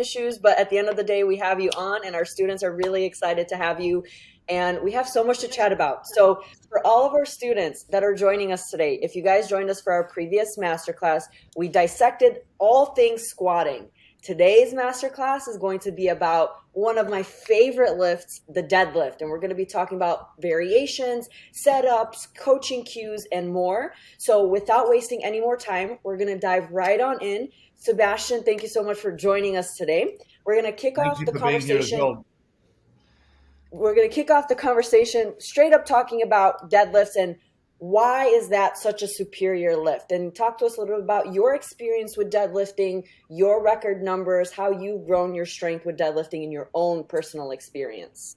issues, but at the end of the day, we have you on, and our students are really excited to have you. And we have so much to chat about. So, for all of our students that are joining us today, if you guys joined us for our previous masterclass, we dissected all things squatting. Today's masterclass is going to be about one of my favorite lifts, the deadlift. And we're going to be talking about variations, setups, coaching cues, and more. So without wasting any more time, we're going to dive right on in. Sebastian, thank you so much for joining us today. We're going to kick Thank off you the for being here as conversation. well. We're going to kick off the conversation straight up talking about deadlifts and why is that such a superior lift? And talk to us a little bit about your experience with deadlifting, your record numbers, how you've grown your strength with deadlifting in your own personal experience.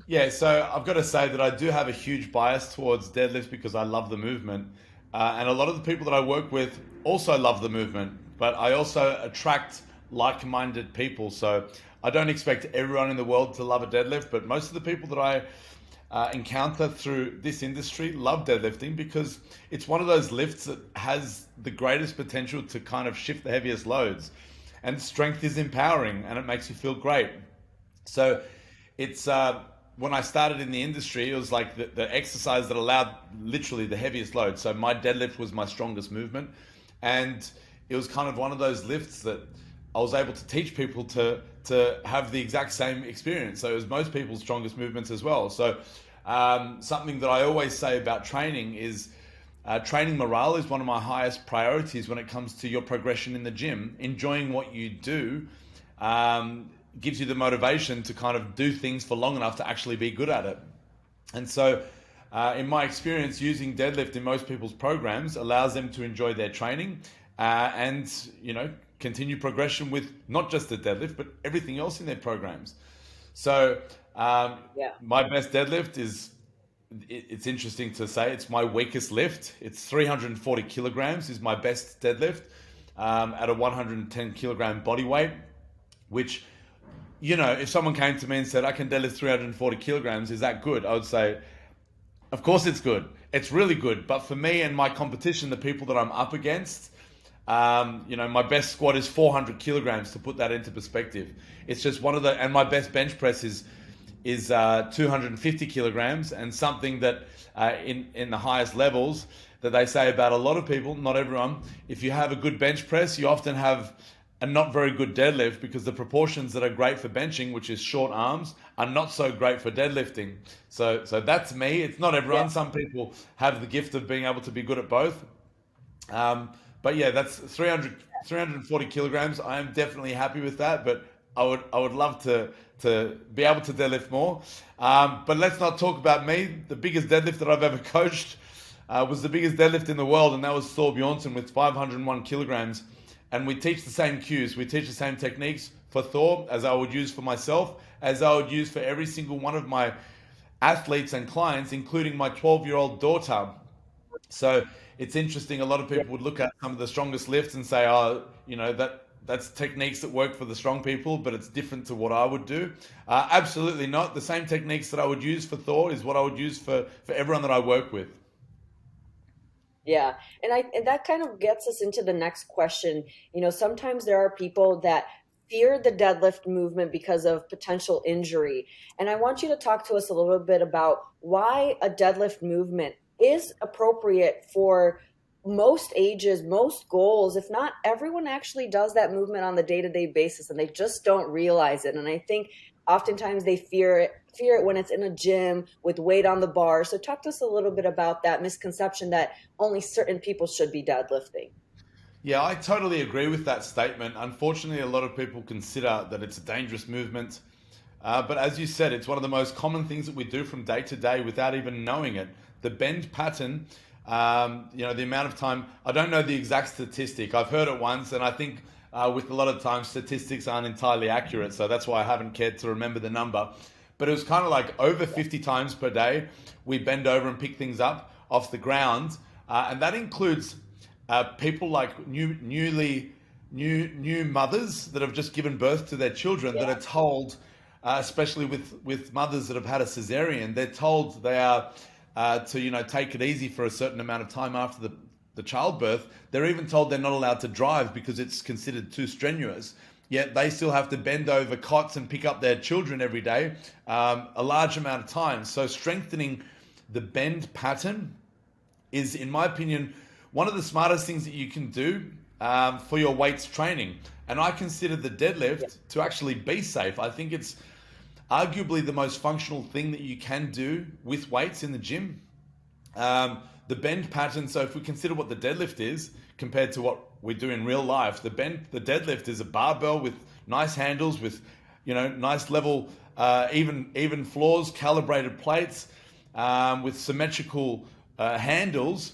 Yeah, so I've got to say that I do have a huge bias towards deadlifts because I love the movement. And a lot of the people that I work with also love the movement, but I also attract like-minded people. So I don't expect everyone in the world to love a deadlift, but most of the people that I encounter through this industry love deadlifting because it's one of those lifts that has the greatest potential to kind of shift the heaviest loads. And strength is empowering and it makes you feel great. So it's when I started in the industry, it was like the exercise that allowed literally the heaviest load. So my deadlift was my strongest movement. And it was kind of one of those lifts that I was able to teach people to have the exact same experience. So it was most people's strongest movements as well. So something that I always say about training is training morale is one of my highest priorities when it comes to your progression in the gym. Enjoying what you do gives you the motivation to kind of do things for long enough to actually be good at it. And so in my experience, using deadlift in most people's programs allows them to enjoy their training and, continue progression with not just the deadlift, but everything else in their programs. So my best deadlift is, it's interesting to say, it's my weakest lift. It's 340 kilograms is my best deadlift at a 110 kilogram body weight, which, if someone came to me and said, I can deadlift 340 kilograms, is that good? I would say, of course it's good. It's really good. But for me and my competition, the people that I'm up against, my best squat is 400 kilograms, to put that into perspective. It's just and my best bench press is 250 kilograms, and something that in the highest levels that they say about a lot of people, not everyone, if you have a good bench press, you often have a not very good deadlift because the proportions that are great for benching, which is short arms, are not so great for deadlifting. So that's me. It's not everyone. Some people have the gift of being able to be good at both. But yeah, that's 340 kilograms. I am definitely happy with that, but I would love to be able to deadlift more. But let's not talk about me. The biggest deadlift that I've ever coached was the biggest deadlift in the world, and that was Thor Bjornsson with 501 kilograms. And we teach the same cues. We teach the same techniques for Thor as I would use for myself, as I would use for every single one of my athletes and clients, including my 12-year-old daughter. So it's interesting. A lot of people would look at some of the strongest lifts and say, that's techniques that work for the strong people, but it's different to what I would do. Absolutely not. The same techniques that I would use for Thor is what I would use for everyone that I work with. Yeah. And that kind of gets us into the next question. Sometimes there are people that fear the deadlift movement because of potential injury. And I want you to talk to us a little bit about why a deadlift movement is appropriate for most ages, most goals. If not, everyone actually does that movement on the day-to-day basis and they just don't realize it. And I think oftentimes they fear it when it's in a gym with weight on the bar. So talk to us a little bit about that misconception that only certain people should be deadlifting. Yeah, I totally agree with that statement. Unfortunately, a lot of people consider that it's a dangerous movement. But as you said, it's one of the most common things that we do from day to day without even knowing it. The bend pattern, the amount of time, I don't know the exact statistic. I've heard it once, and I think with a lot of times statistics aren't entirely accurate. So that's why I haven't cared to remember the number. But it was kind of like over 50 times per day, we bend over and pick things up off the ground. And that includes people like new mothers that have just given birth to their children that are told, especially with mothers that have had a cesarean, they're told they are to take it easy for a certain amount of time after the childbirth. They're even told they're not allowed to drive because it's considered too strenuous. yet they still have to bend over cots and pick up their children every day, a large amount of time. So strengthening the bend pattern is, in my opinion, one of the smartest things that you can do for your weights training. And I consider the deadlift to actually be safe. I think it's arguably the most functional thing that you can do with weights in the gym. The bend pattern, so if we consider what the deadlift is compared to what we do in real life, the deadlift is a barbell with nice handles, with nice level, even floors, calibrated plates, with symmetrical handles.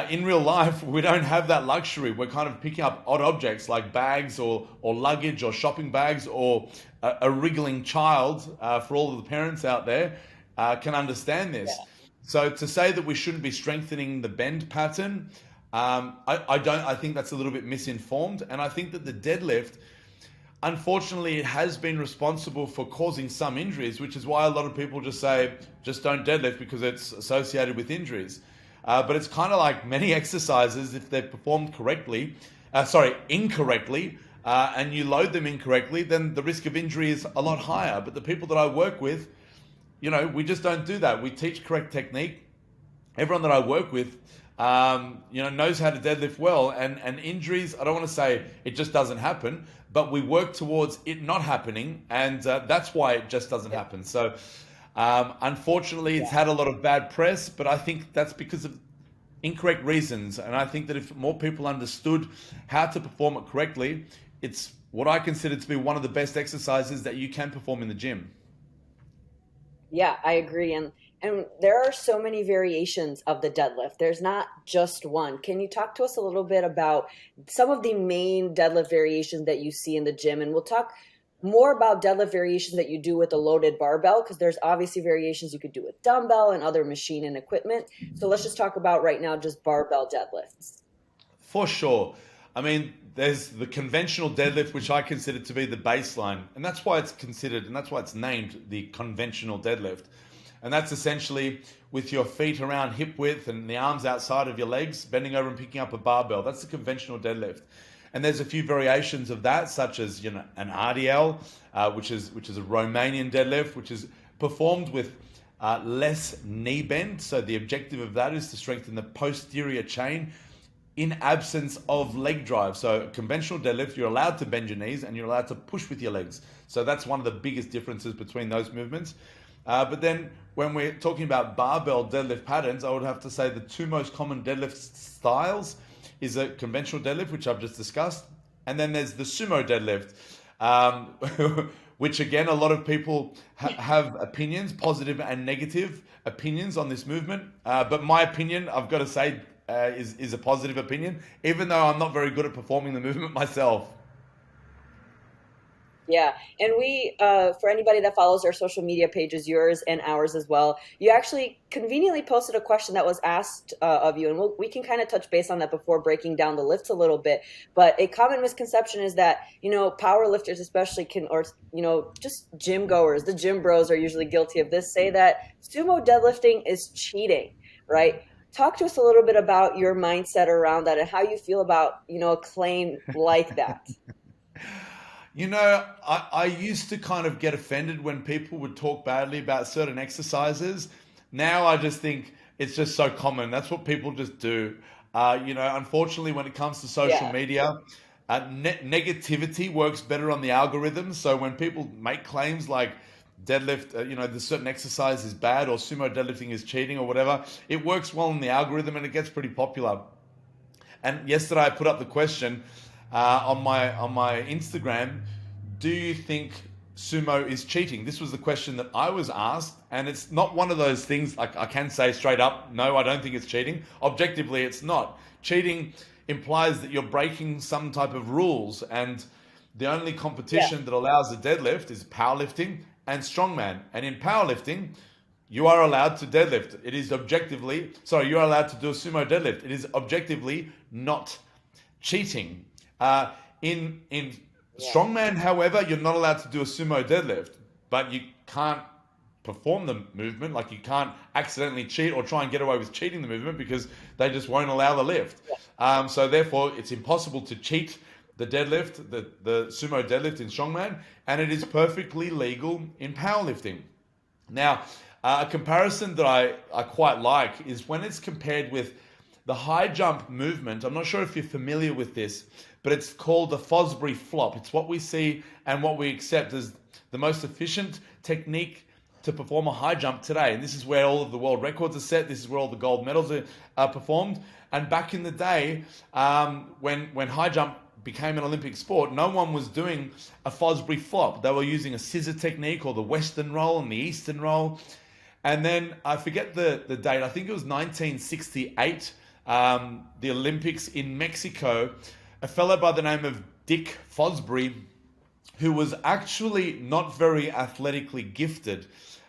In real life, we don't have that luxury. We're kind of picking up odd objects like bags or luggage or shopping bags or a wriggling child. For all of the parents out there, can understand this. Yeah. So to say that we shouldn't be strengthening the bend pattern, I don't. I think that's a little bit misinformed, and I think that the deadlift, unfortunately, it has been responsible for causing some injuries, which is why a lot of people just say, just don't deadlift because it's associated with injuries. But it's kind of like many exercises, if they're performed incorrectly, and you load them incorrectly, then the risk of injury is a lot higher. But the people that I work with, we just don't do that. We teach correct technique. Everyone that I work with, knows how to deadlift well, and injuries, I don't want to say it just doesn't happen, but we work towards it not happening, and that's why it just doesn't happen. So unfortunately, it's had a lot of bad press, but I think that's because of incorrect reasons. And I think that if more people understood how to perform it correctly, it's what I consider to be one of the best exercises that you can perform in the gym. Yeah, I agree. And there are so many variations of the deadlift. There's not just one. Can you talk to us a little bit about some of the main deadlift variations that you see in the gym? And we'll talk more about deadlift variations that you do with a loaded barbell, because there's obviously variations you could do with dumbbell and other machine and equipment. So let's just talk about right now just barbell deadlifts. For sure. I mean, there's the conventional deadlift, which I consider to be the baseline. And that's why it's considered, and that's why it's named the conventional deadlift. And that's essentially with your feet around hip width and the arms outside of your legs, bending over and picking up a barbell. That's the conventional deadlift. And there's a few variations of that, such as an RDL, which is a Romanian deadlift, which is performed with less knee bend. So the objective of that is to strengthen the posterior chain in absence of leg drive. So conventional deadlift, you're allowed to bend your knees and you're allowed to push with your legs. So that's one of the biggest differences between those movements. But then when we're talking about barbell deadlift patterns, I would have to say the two most common deadlift styles is a conventional deadlift, which I've just discussed. And then there's the sumo deadlift, which again, a lot of people have opinions, positive and negative opinions on this movement. But my opinion, I've got to say, is a positive opinion, even though I'm not very good at performing the movement myself. Yeah, and for anybody that follows our social media pages, yours and ours as well, you actually conveniently posted a question that was asked of you, and we can kind of touch base on that before breaking down the lifts a little bit. But a common misconception is that, power lifters especially just gym goers, the gym bros are usually guilty of this, say that sumo deadlifting is cheating, right? Talk to us a little bit about your mindset around that and how you feel about, a claim like that. I used to kind of get offended when people would talk badly about certain exercises. Now I just think it's just so common. That's what people just do. Unfortunately, when it comes to social media, negativity works better on the algorithms. So when people make claims like deadlift, the certain exercise is bad or sumo deadlifting is cheating or whatever, it works well in the algorithm and it gets pretty popular. And yesterday I put up the question on my Instagram, do you think sumo is cheating? This was the question that I was asked, and it's not one of those things like I can say straight up, no, I don't think it's cheating. Objectively, it's not. Cheating implies that you're breaking some type of rules, and the only competition that allows a deadlift is powerlifting and strongman. And in powerlifting, you are allowed to deadlift. It is you're allowed to do a sumo deadlift. It is objectively not cheating. In strongman, however, you're not allowed to do a sumo deadlift, but you can't perform the movement. Like, you can't accidentally cheat or try and get away with cheating the movement because they just won't allow the lift. So therefore, it's impossible to cheat the deadlift, the sumo deadlift in strongman, and it is perfectly legal in powerlifting. Now, a comparison that I quite like is when it's compared with the high jump movement. I'm not sure if you're familiar with this, but it's called the Fosbury flop. It's what we see and what we accept as the most efficient technique to perform a high jump today. And this is where all of the world records are set. This is where all the gold medals are performed. And back in the day, when high jump became an Olympic sport, no one was doing a Fosbury flop. They were using a scissor technique or the Western roll and the Eastern roll. And then I forget the date. I think it was 1968, the Olympics in Mexico. A fellow by the name of Dick Fosbury, who was actually not very athletically gifted.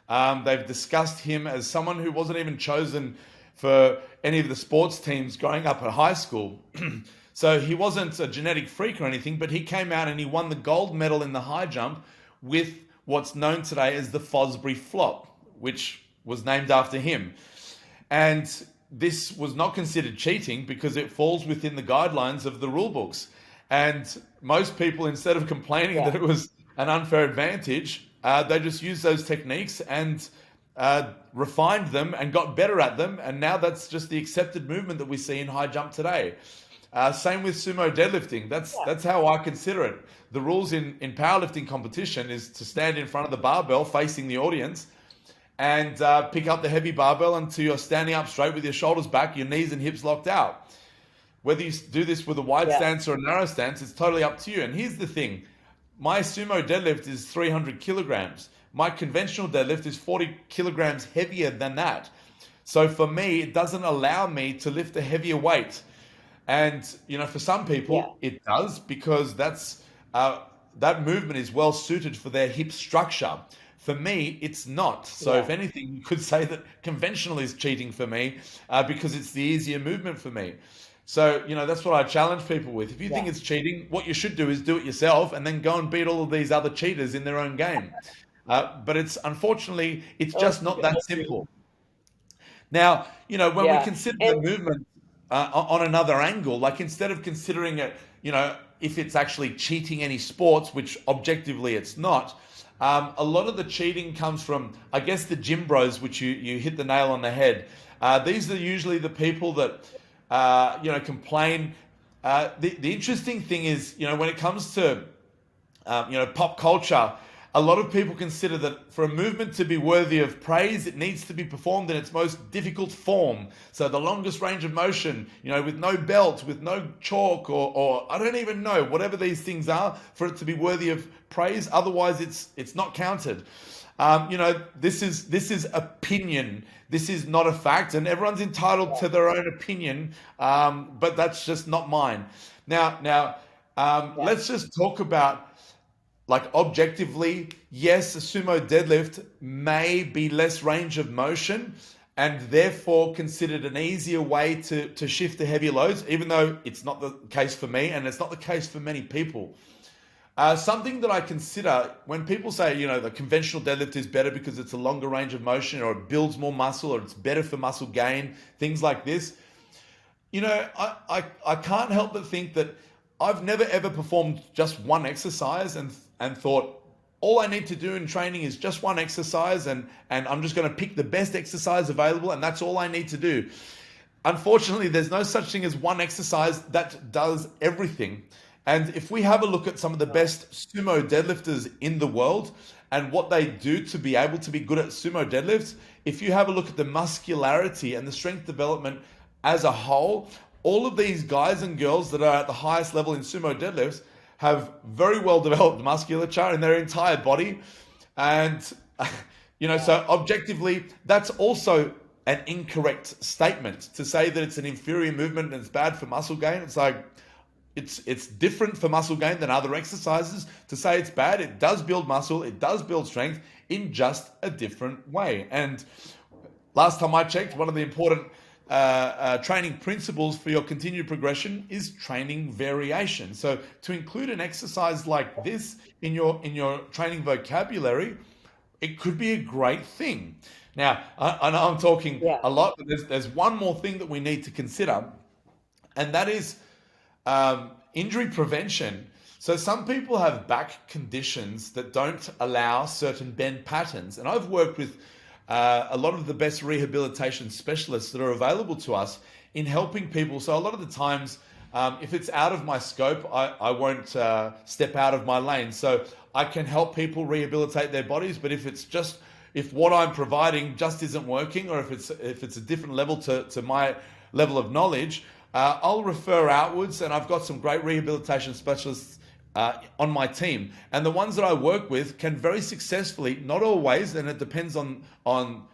They've discussed him as someone who wasn't even chosen for any of the sports teams growing up at high school. So he wasn't a genetic freak or anything, but he came out and he won the gold medal in the high jump with what's known today as the Fosbury flop, which was named after him. And this was not considered cheating because it falls within the guidelines of the rule books. And most people, instead of complaining that it was an unfair advantage, they just used those techniques and refined them and got better at them. And now that's just the accepted movement that we see in high jump today. Same with sumo deadlifting. That's how I consider it. The rules in powerlifting competition is to stand in front of the barbell facing the audience and pick up the heavy barbell until you're standing up straight with your shoulders back, your knees and hips locked out. Whether you do this with a wide stance or a narrow stance, it's totally up to you. And here's the thing. My sumo deadlift is 300 kilograms. My conventional deadlift is 40 kilograms heavier than that. So for me, it doesn't allow me to lift a heavier weight. And, for some people, it does because that movement is well suited for their hip structure. For me, it's not. So if anything, you could say that conventional is cheating for me because it's the easier movement for me. So, that's what I challenge people with. If you think it's cheating, what you should do is do it yourself and then go and beat all of these other cheaters in their own game. But unfortunately, it's just not that simple. Now, when we consider the movement on another angle, like instead of considering it, if it's actually cheating any sports, which objectively it's not, a lot of the cheating comes from, I guess, the gym bros, which you hit the nail on the head. These are usually the people that complain. The interesting thing is, when it comes to, pop culture, a lot of people consider that for a movement to be worthy of praise, it needs to be performed in its most difficult form. So the longest range of motion, with no belt, with no chalk, or I don't even know, whatever these things are, for it to be worthy of praise. Otherwise, it's not counted. This is opinion. This is not a fact, and everyone's entitled to their own opinion, but that's just not mine. Now, let's just talk about, like, objectively, yes, a sumo deadlift may be less range of motion and therefore considered an easier way to shift the heavier loads, even though it's not the case for me and it's not the case for many people. Something that I consider when people say, the conventional deadlift is better because it's a longer range of motion or it builds more muscle or it's better for muscle gain, things like this. I can't help but think that I've never ever performed just one exercise and thought, all I need to do in training is just one exercise and I'm just going to pick the best exercise available and that's all I need to do. Unfortunately, there's no such thing as one exercise that does everything. And if we have a look at some of the best sumo deadlifters in the world and what they do to be able to be good at sumo deadlifts, if you have a look at the muscularity and the strength development as a whole, all of these guys and girls that are at the highest level in sumo deadlifts have very well developed musculature in their entire body. And, so objectively, that's also an incorrect statement to say that it's an inferior movement and it's bad for muscle gain. It's like, it's different for muscle gain than other exercises. To say it's bad, it does build muscle, it does build strength in just a different way. And last time I checked, one of the important training principles for your continued progression is training variation. So to include an exercise like this in your training vocabulary, it could be a great thing. Now, I know I'm talking a lot, but there's one more thing that we need to consider, and that is Injury prevention. So some people have back conditions that don't allow certain bend patterns. And I've worked with a lot of the best rehabilitation specialists that are available to us in helping people. So a lot of the times, if it's out of my scope, I won't step out of my lane. So I can help people rehabilitate their bodies. But if what I'm providing just isn't working, or if it's a different level to my level of knowledge, I'll refer outwards, and I've got some great rehabilitation specialists on my team. And the ones that I work with can very successfully, not always, and it depends on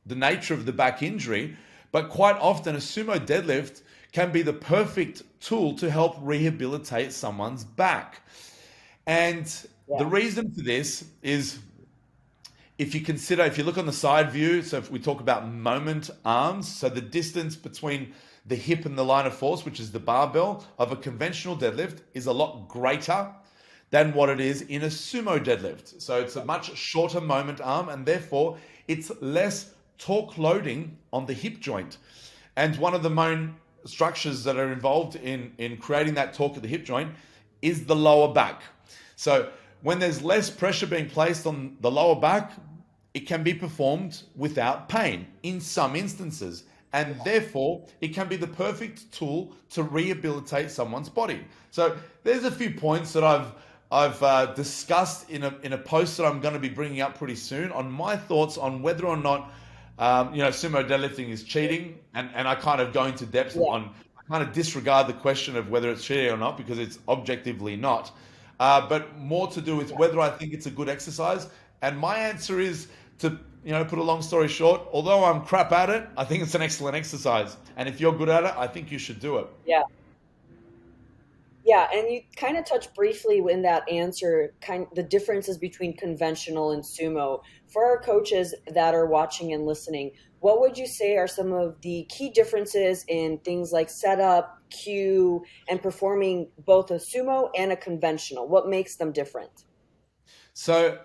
the nature of the back injury, but quite often a sumo deadlift can be the perfect tool to help rehabilitate someone's back. And the reason for this is, if you look on the side view, so if we talk about moment arms, so the distance between the hip and the line of force, which is the barbell of a conventional deadlift, is a lot greater than what it is in a sumo deadlift. So it's a much shorter moment arm, and therefore it's less torque loading on the hip joint. And one of the main structures that are involved in creating that torque at the hip joint is the lower back. So when there's less pressure being placed on the lower back, it can be performed without pain in some instances. And therefore, it can be the perfect tool to rehabilitate someone's body. So there's a few points that I've discussed in a post that I'm going to be bringing up pretty soon on my thoughts on whether or not sumo deadlifting is cheating, and I kind of go into depth on. I kind of disregard the question of whether it's cheating or not, because it's objectively not, but more to do with whether I think it's a good exercise. And my answer is, to put a long story short, although I'm crap at it, I think it's an excellent exercise. And if you're good at it, I think you should do it. Yeah. Yeah, and you kind of touched briefly in that answer, the differences between conventional and sumo. For our coaches that are watching and listening, what would you say are some of the key differences in things like setup, cue, and performing both a sumo and a conventional? What makes them different? So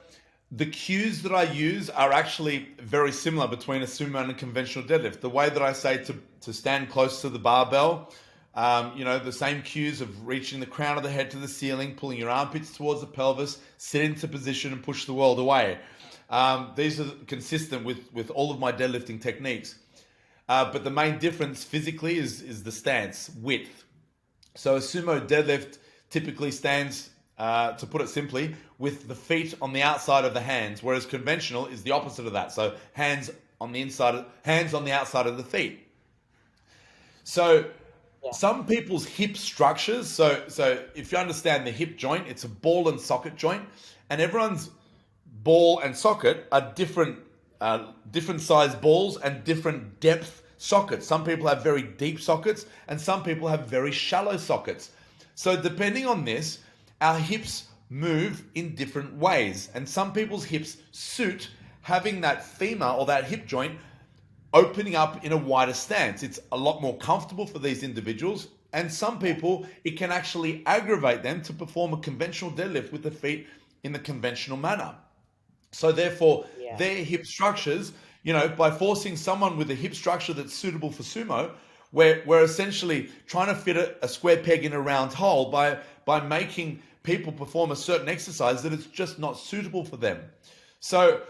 the cues that I use are actually very similar between a sumo and a conventional deadlift. The way that I say to stand close to the barbell, the same cues of reaching the crown of the head to the ceiling, pulling your armpits towards the pelvis, sit into position and push the world away. These are consistent with all of my deadlifting techniques. But the main difference physically is the stance, width. So a sumo deadlift typically stands, to put it simply, with the feet on the outside of the hands, whereas conventional is the opposite of that. So hands on the outside of the feet. So some people's hip structures, so if you understand the hip joint, it's a ball and socket joint, and everyone's ball and socket are different size balls and different depth sockets. Some people have very deep sockets, and some people have very shallow sockets. So depending on this, our hips move in different ways, and some people's hips suit having that femur or that hip joint opening up in a wider stance. It's a lot more comfortable for these individuals, and some people, it can actually aggravate them to perform a conventional deadlift with the feet in the conventional manner. So therefore, their hip structures, by forcing someone with a hip structure that's suitable for sumo, we're essentially trying to fit a square peg in a round hole by making people perform a certain exercise that it's just not suitable for them. So,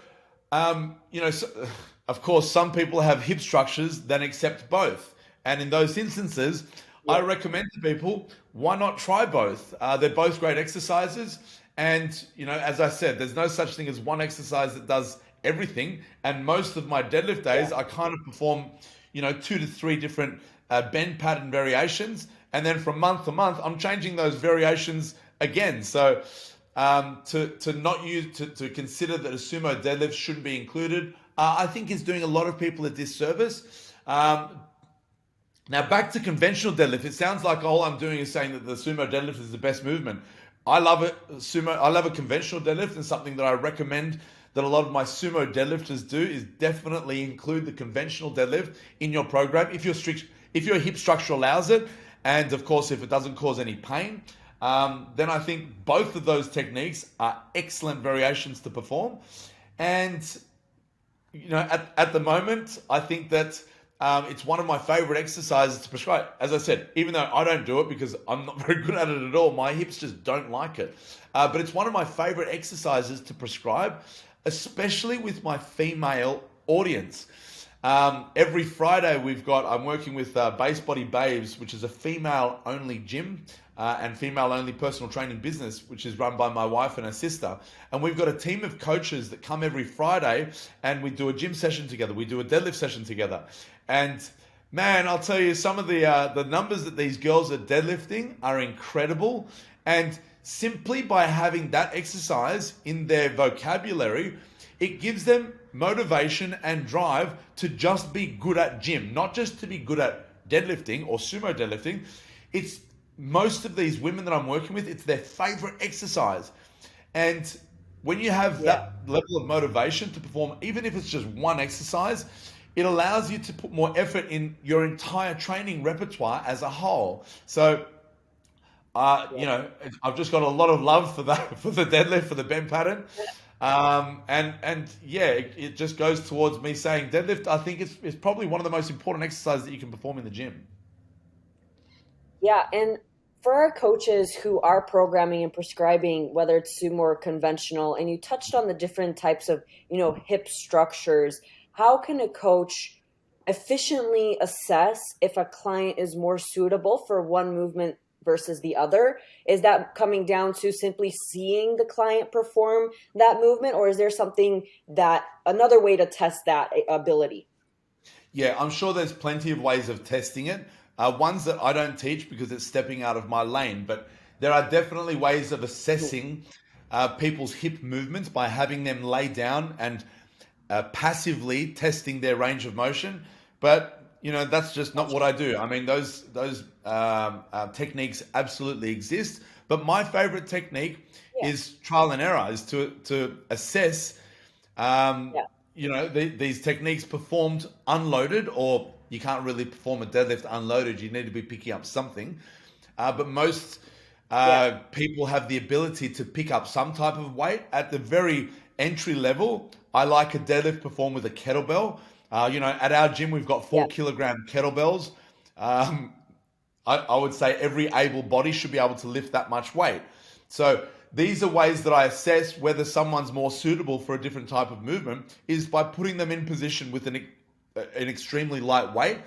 of course, some people have hip structures that accept both. And in those instances, I recommend to people, why not try both? They're both great exercises. And, as I said, there's no such thing as one exercise that does everything. And most of my deadlift days, I kind of perform, 2 to 3 different bend pattern variations. And then from month to month, I'm changing those variations again. So to consider that a sumo deadlift shouldn't be included, I think is doing a lot of people a disservice. Now back to conventional deadlift. It sounds like all I'm doing is saying that the sumo deadlift is the best movement. I love it. I love a conventional deadlift, and something that I recommend that a lot of my sumo deadlifters do is definitely include the conventional deadlift in your program if your hip structure allows it, and of course if it doesn't cause any pain. Then I think both of those techniques are excellent variations to perform. And at the moment, I think that It's one of my favorite exercises to prescribe. As I said, even though I don't do it because I'm not very good at it at all, my hips just don't like it. But it's one of my favorite exercises to prescribe, especially with my female audience. Every Friday I'm working with Base Body Babes, which is a female only gym and female only personal training business, which is run by my wife and her sister. And we've got a team of coaches that come every Friday and we do a gym session together. We do a deadlift session together. And man, I'll tell you, some of the numbers that these girls are deadlifting are incredible. And simply by having that exercise in their vocabulary, it gives them motivation and drive to just be good at gym, not just to be good at deadlifting or sumo deadlifting. It's most of these women that I'm working with, it's their favorite exercise. And when you have that level of motivation to perform, even if it's just one exercise, it allows you to put more effort in your entire training repertoire as a whole. So, I've just got a lot of love for that, for the deadlift, for the bend pattern. It just goes towards me saying deadlift, I think it's probably one of the most important exercises that you can perform in the gym. Yeah, and for our coaches who are programming and prescribing, whether it's sumo or conventional, and you touched on the different types of, hip structures, how can a coach efficiently assess if a client is more suitable for one movement versus the other? Is that coming down to simply seeing the client perform that movement, or is there another way to test that ability? Yeah, I'm sure there's plenty of ways of testing it. Ones that I don't teach because it's stepping out of my lane, but there are definitely ways of assessing people's hip movements by having them lay down and passively testing their range of motion. But that's just not what I do. I mean, those techniques absolutely exist. But my favorite technique is trial and error, is to assess, these techniques performed unloaded, or you can't really perform a deadlift unloaded. You need to be picking up something. But most people have the ability to pick up some type of weight. At the very entry level, I like a deadlift performed with a kettlebell. At our gym, we've got 4-kilogram kettlebells. I would say every able body should be able to lift that much weight. So these are ways that I assess whether someone's more suitable for a different type of movement, is by putting them in position with an extremely light weight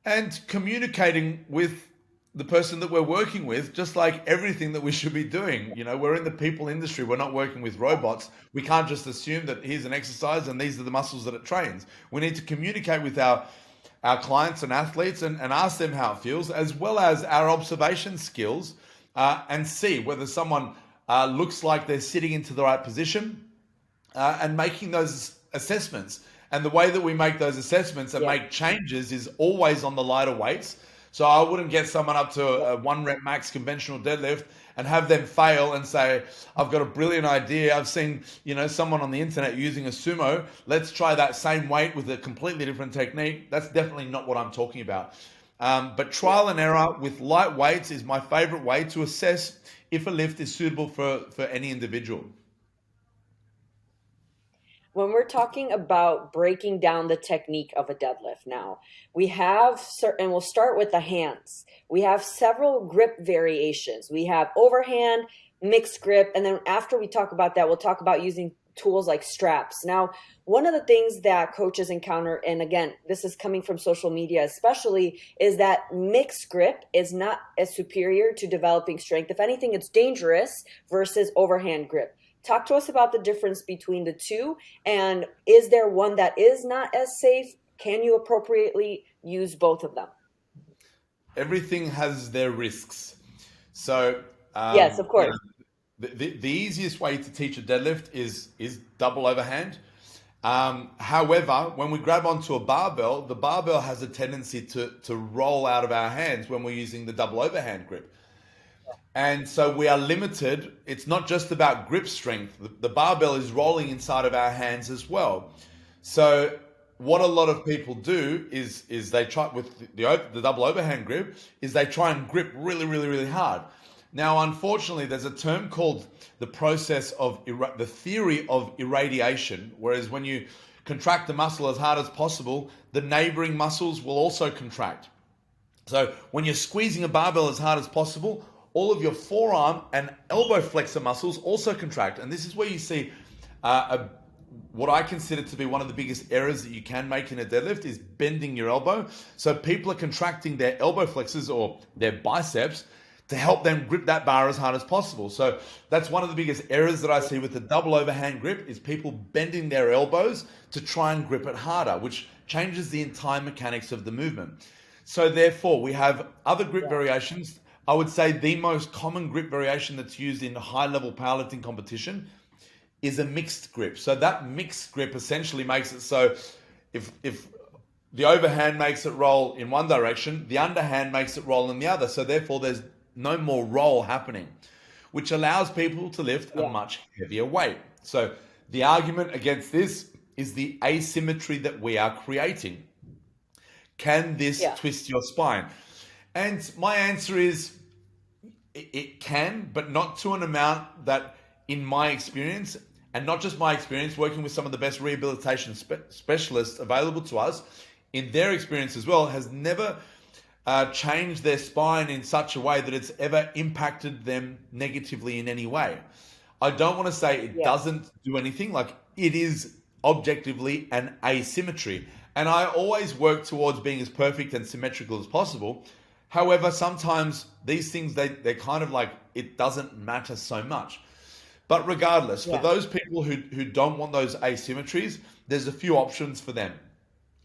and communicating with the person that we're working with, just like everything that we should be doing. We're in the people industry. We're not working with robots. We can't just assume that here's an exercise and these are the muscles that it trains. We need to communicate with our clients and athletes and ask them how it feels, as well as our observation skills, and see whether someone looks like they're sitting into the right position, and making those assessments. And the way that we make those assessments and make changes is always on the lighter weights. So I wouldn't get someone up to a 1 rep max conventional deadlift and have them fail and say, I've got a brilliant idea. I've seen, someone on the internet using a sumo. Let's try that same weight with a completely different technique. That's definitely not what I'm talking about. But trial and error with light weights is my favorite way to assess if a lift is suitable for any individual. When we're talking about breaking down the technique of a deadlift now, we have and we'll start with the hands. We have several grip variations. We have overhand, mixed grip, and then after we talk about that, we'll talk about using tools like straps. Now, one of the things that coaches encounter, and again, this is coming from social media especially, is that mixed grip is not as superior to developing strength. If anything, it's dangerous versus overhand grip. Talk to us about the difference between the two, and is there one that is not as safe? Can you appropriately use both of them? Everything has their risks. So yes, of course. The easiest way to teach a deadlift is double overhand. However, when we grab onto a barbell, the barbell has a tendency to roll out of our hands when we're using the double overhand grip. And so we are limited. It's not just about grip strength. The barbell is rolling inside of our hands as well. So what a lot of people do is they try with the double overhand grip, is they try and grip really, really, really hard. Now, unfortunately, there's a term called the process of the theory of irradiation, whereas when you contract the muscle as hard as possible, the neighboring muscles will also contract. So when you're squeezing a barbell as hard as possible, all of your forearm and elbow flexor muscles also contract. And this is where you see what I consider to be one of the biggest errors that you can make in a deadlift is bending your elbow. So people are contracting their elbow flexors or their biceps to help them grip that bar as hard as possible. So that's one of the biggest errors that I see with the double overhand grip is people bending their elbows to try and grip it harder, which changes the entire mechanics of the movement. So therefore, we have other grip variations. I would say the most common grip variation that's used in high-level powerlifting competition is a mixed grip. So that mixed grip essentially makes it so if the overhand makes it roll in one direction, the underhand makes it roll in the other. So therefore, there's no more roll happening, which allows people to lift a much heavier weight. So the argument against this is the asymmetry that we are creating. Can this twist your spine? And my answer is it can, but not to an amount that, in my experience, and not just my experience, working with some of the best rehabilitation specialists available to us, in their experience as well, has never changed their spine in such a way that it's ever impacted them negatively in any way. I don't want to say it doesn't do anything, like it is objectively an asymmetry. And I always work towards being as perfect and symmetrical as possible. However, sometimes these things, they're kind of like, it doesn't matter so much. But regardless, for those people who don't want those asymmetries, there's a few options for them.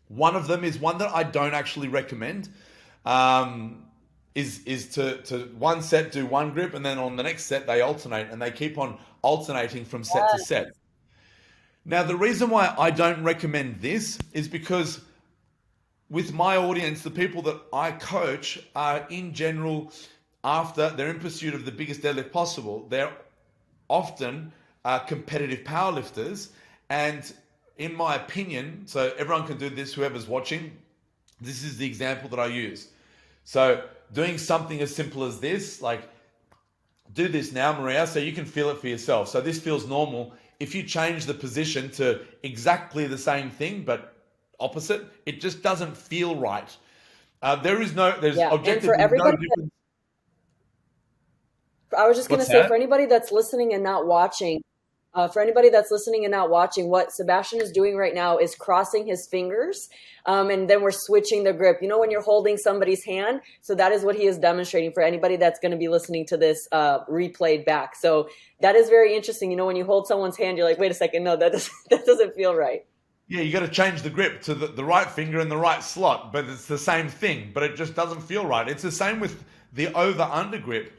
One of them is one that I don't actually recommend, is to one set do one grip, and then on the next set they alternate, and they keep on alternating from set to set. Now, the reason why I don't recommend this is because with my audience, the people that I coach are in general, after they're in pursuit of the biggest deadlift possible, they're often competitive powerlifters. And in my opinion, so everyone can do this, whoever's watching, this is the example that I use. So doing something as simple as this, like do this now, Maria, so you can feel it for yourself. So this feels normal. If you change the position to exactly the same thing, but opposite, it just doesn't feel right. There's objectively no difference. I was just going to say, for anybody that's listening and not watching, what Sebastian is doing right now is crossing his fingers, and then we're switching the grip. You know, when you're holding somebody's hand, so that is what he is demonstrating for anybody that's going to be listening to this replayed back. So that is very interesting. You know, when you hold someone's hand, you're like, wait a second, no, that doesn't feel right. Yeah, you got to change the grip to the right finger in the right slot, but it's the same thing, but it just doesn't feel right. It's the same with the over-under grip.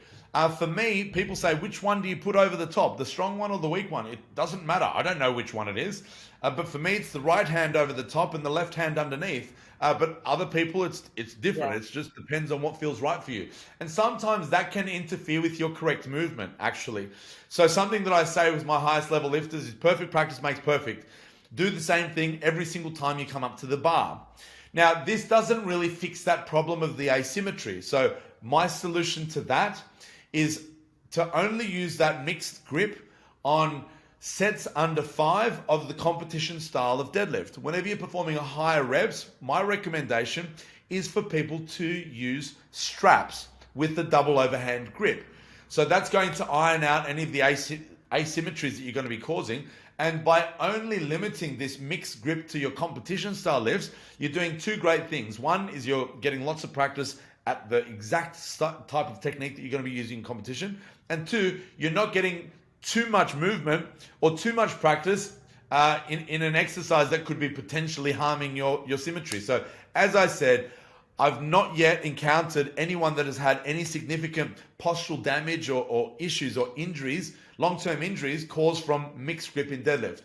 For me, people say, which one do you put over the top, the strong one or the weak one? It doesn't matter. I don't know which one it is. But for me, it's the right hand over the top and the left hand underneath. But other people, it's different. It just depends on what feels right for you. And sometimes that can interfere with your correct movement, actually. So something that I say with my highest level lifters is perfect practice makes perfect. Do the same thing every single time you come up to the bar. Now, this doesn't really fix that problem of the asymmetry. So my solution to that is to only use that mixed grip on sets under 5 of the competition style of deadlift. Whenever you're performing a higher reps, my recommendation is for people to use straps with the double overhand grip. So that's going to iron out any of the asymmetries that you're going to be causing. And by only limiting this mixed grip to your competition style lifts, you're doing two great things. One is you're getting lots of practice at the exact type of technique that you're going to be using in competition. And two, you're not getting too much movement or too much practice in an exercise that could be potentially harming your symmetry. So as I said, I've not yet encountered anyone that has had any significant postural damage or issues or injuries, long-term injuries caused from mixed grip in deadlift.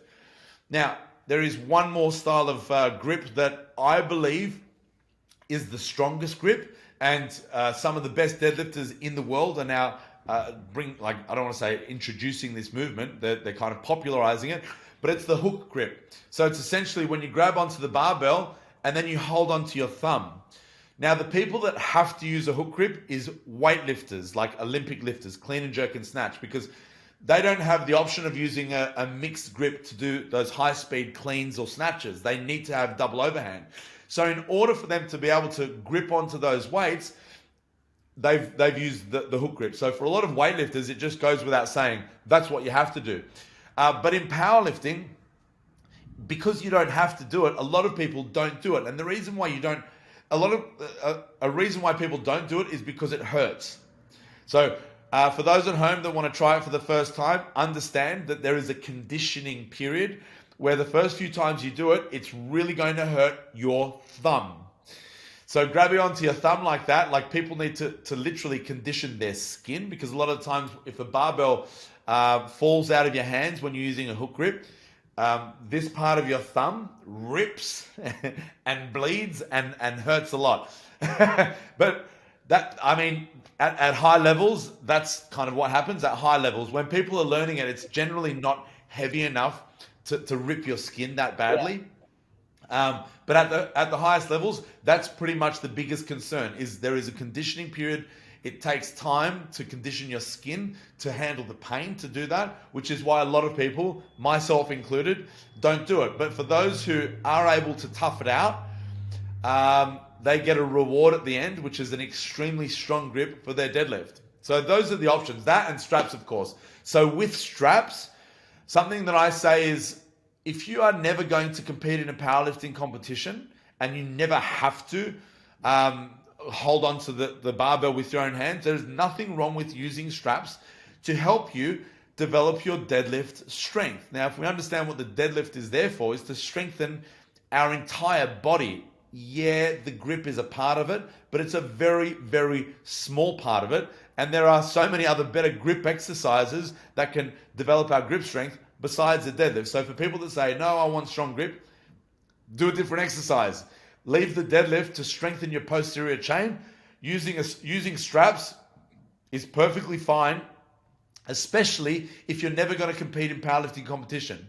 Now, there is one more style of grip that I believe is the strongest grip, and some of the best deadlifters in the world are now I don't want to say introducing this movement, they're kind of popularizing it, but it's the hook grip. So it's essentially when you grab onto the barbell and then you hold onto your thumb. Now, the people that have to use a hook grip is weightlifters, like Olympic lifters, clean and jerk and snatch, because they don't have the option of using a mixed grip to do those high-speed cleans or snatches. They need to have double overhand. So in order for them to be able to grip onto those weights, they've used the hook grip. So for a lot of weightlifters, it just goes without saying that's what you have to do. But in powerlifting, because you don't have to do it, a lot of people don't do it. And the reason why a reason why people don't do it is because it hurts. So for those at home that want to try it for the first time, understand that there is a conditioning period where the first few times you do it, it's really going to hurt your thumb. So grabbing onto your thumb like that, like people need to literally condition their skin, because a lot of times if the barbell falls out of your hands when you're using a hook grip, this part of your thumb rips and bleeds and hurts a lot. But that, I mean, at high levels, that's kind of what happens at high levels. When people are learning it, it's generally not heavy enough to rip your skin that badly. Yeah. But at the highest levels, that's pretty much the biggest concern, is there is a conditioning period. It takes time to condition your skin to handle the pain to do that, which is why a lot of people, myself included, don't do it. But for those who are able to tough it out, they get a reward at the end, which is an extremely strong grip for their deadlift. So those are the options, that and straps, of course. So with straps, something that I say is, if you are never going to compete in a powerlifting competition and you never have to hold on to the barbell with your own hands, there's nothing wrong with using straps to help you develop your deadlift strength. Now, if we understand what the deadlift is there for, is to strengthen our entire body. Yeah, the grip is a part of it, but it's a very, very small part of it. And there are so many other better grip exercises that can develop our grip strength besides the deadlift. So for people that say, no, I want strong grip, do a different exercise. Leave the deadlift to strengthen your posterior chain. Using straps is perfectly fine, especially if you're never going to compete in powerlifting competition.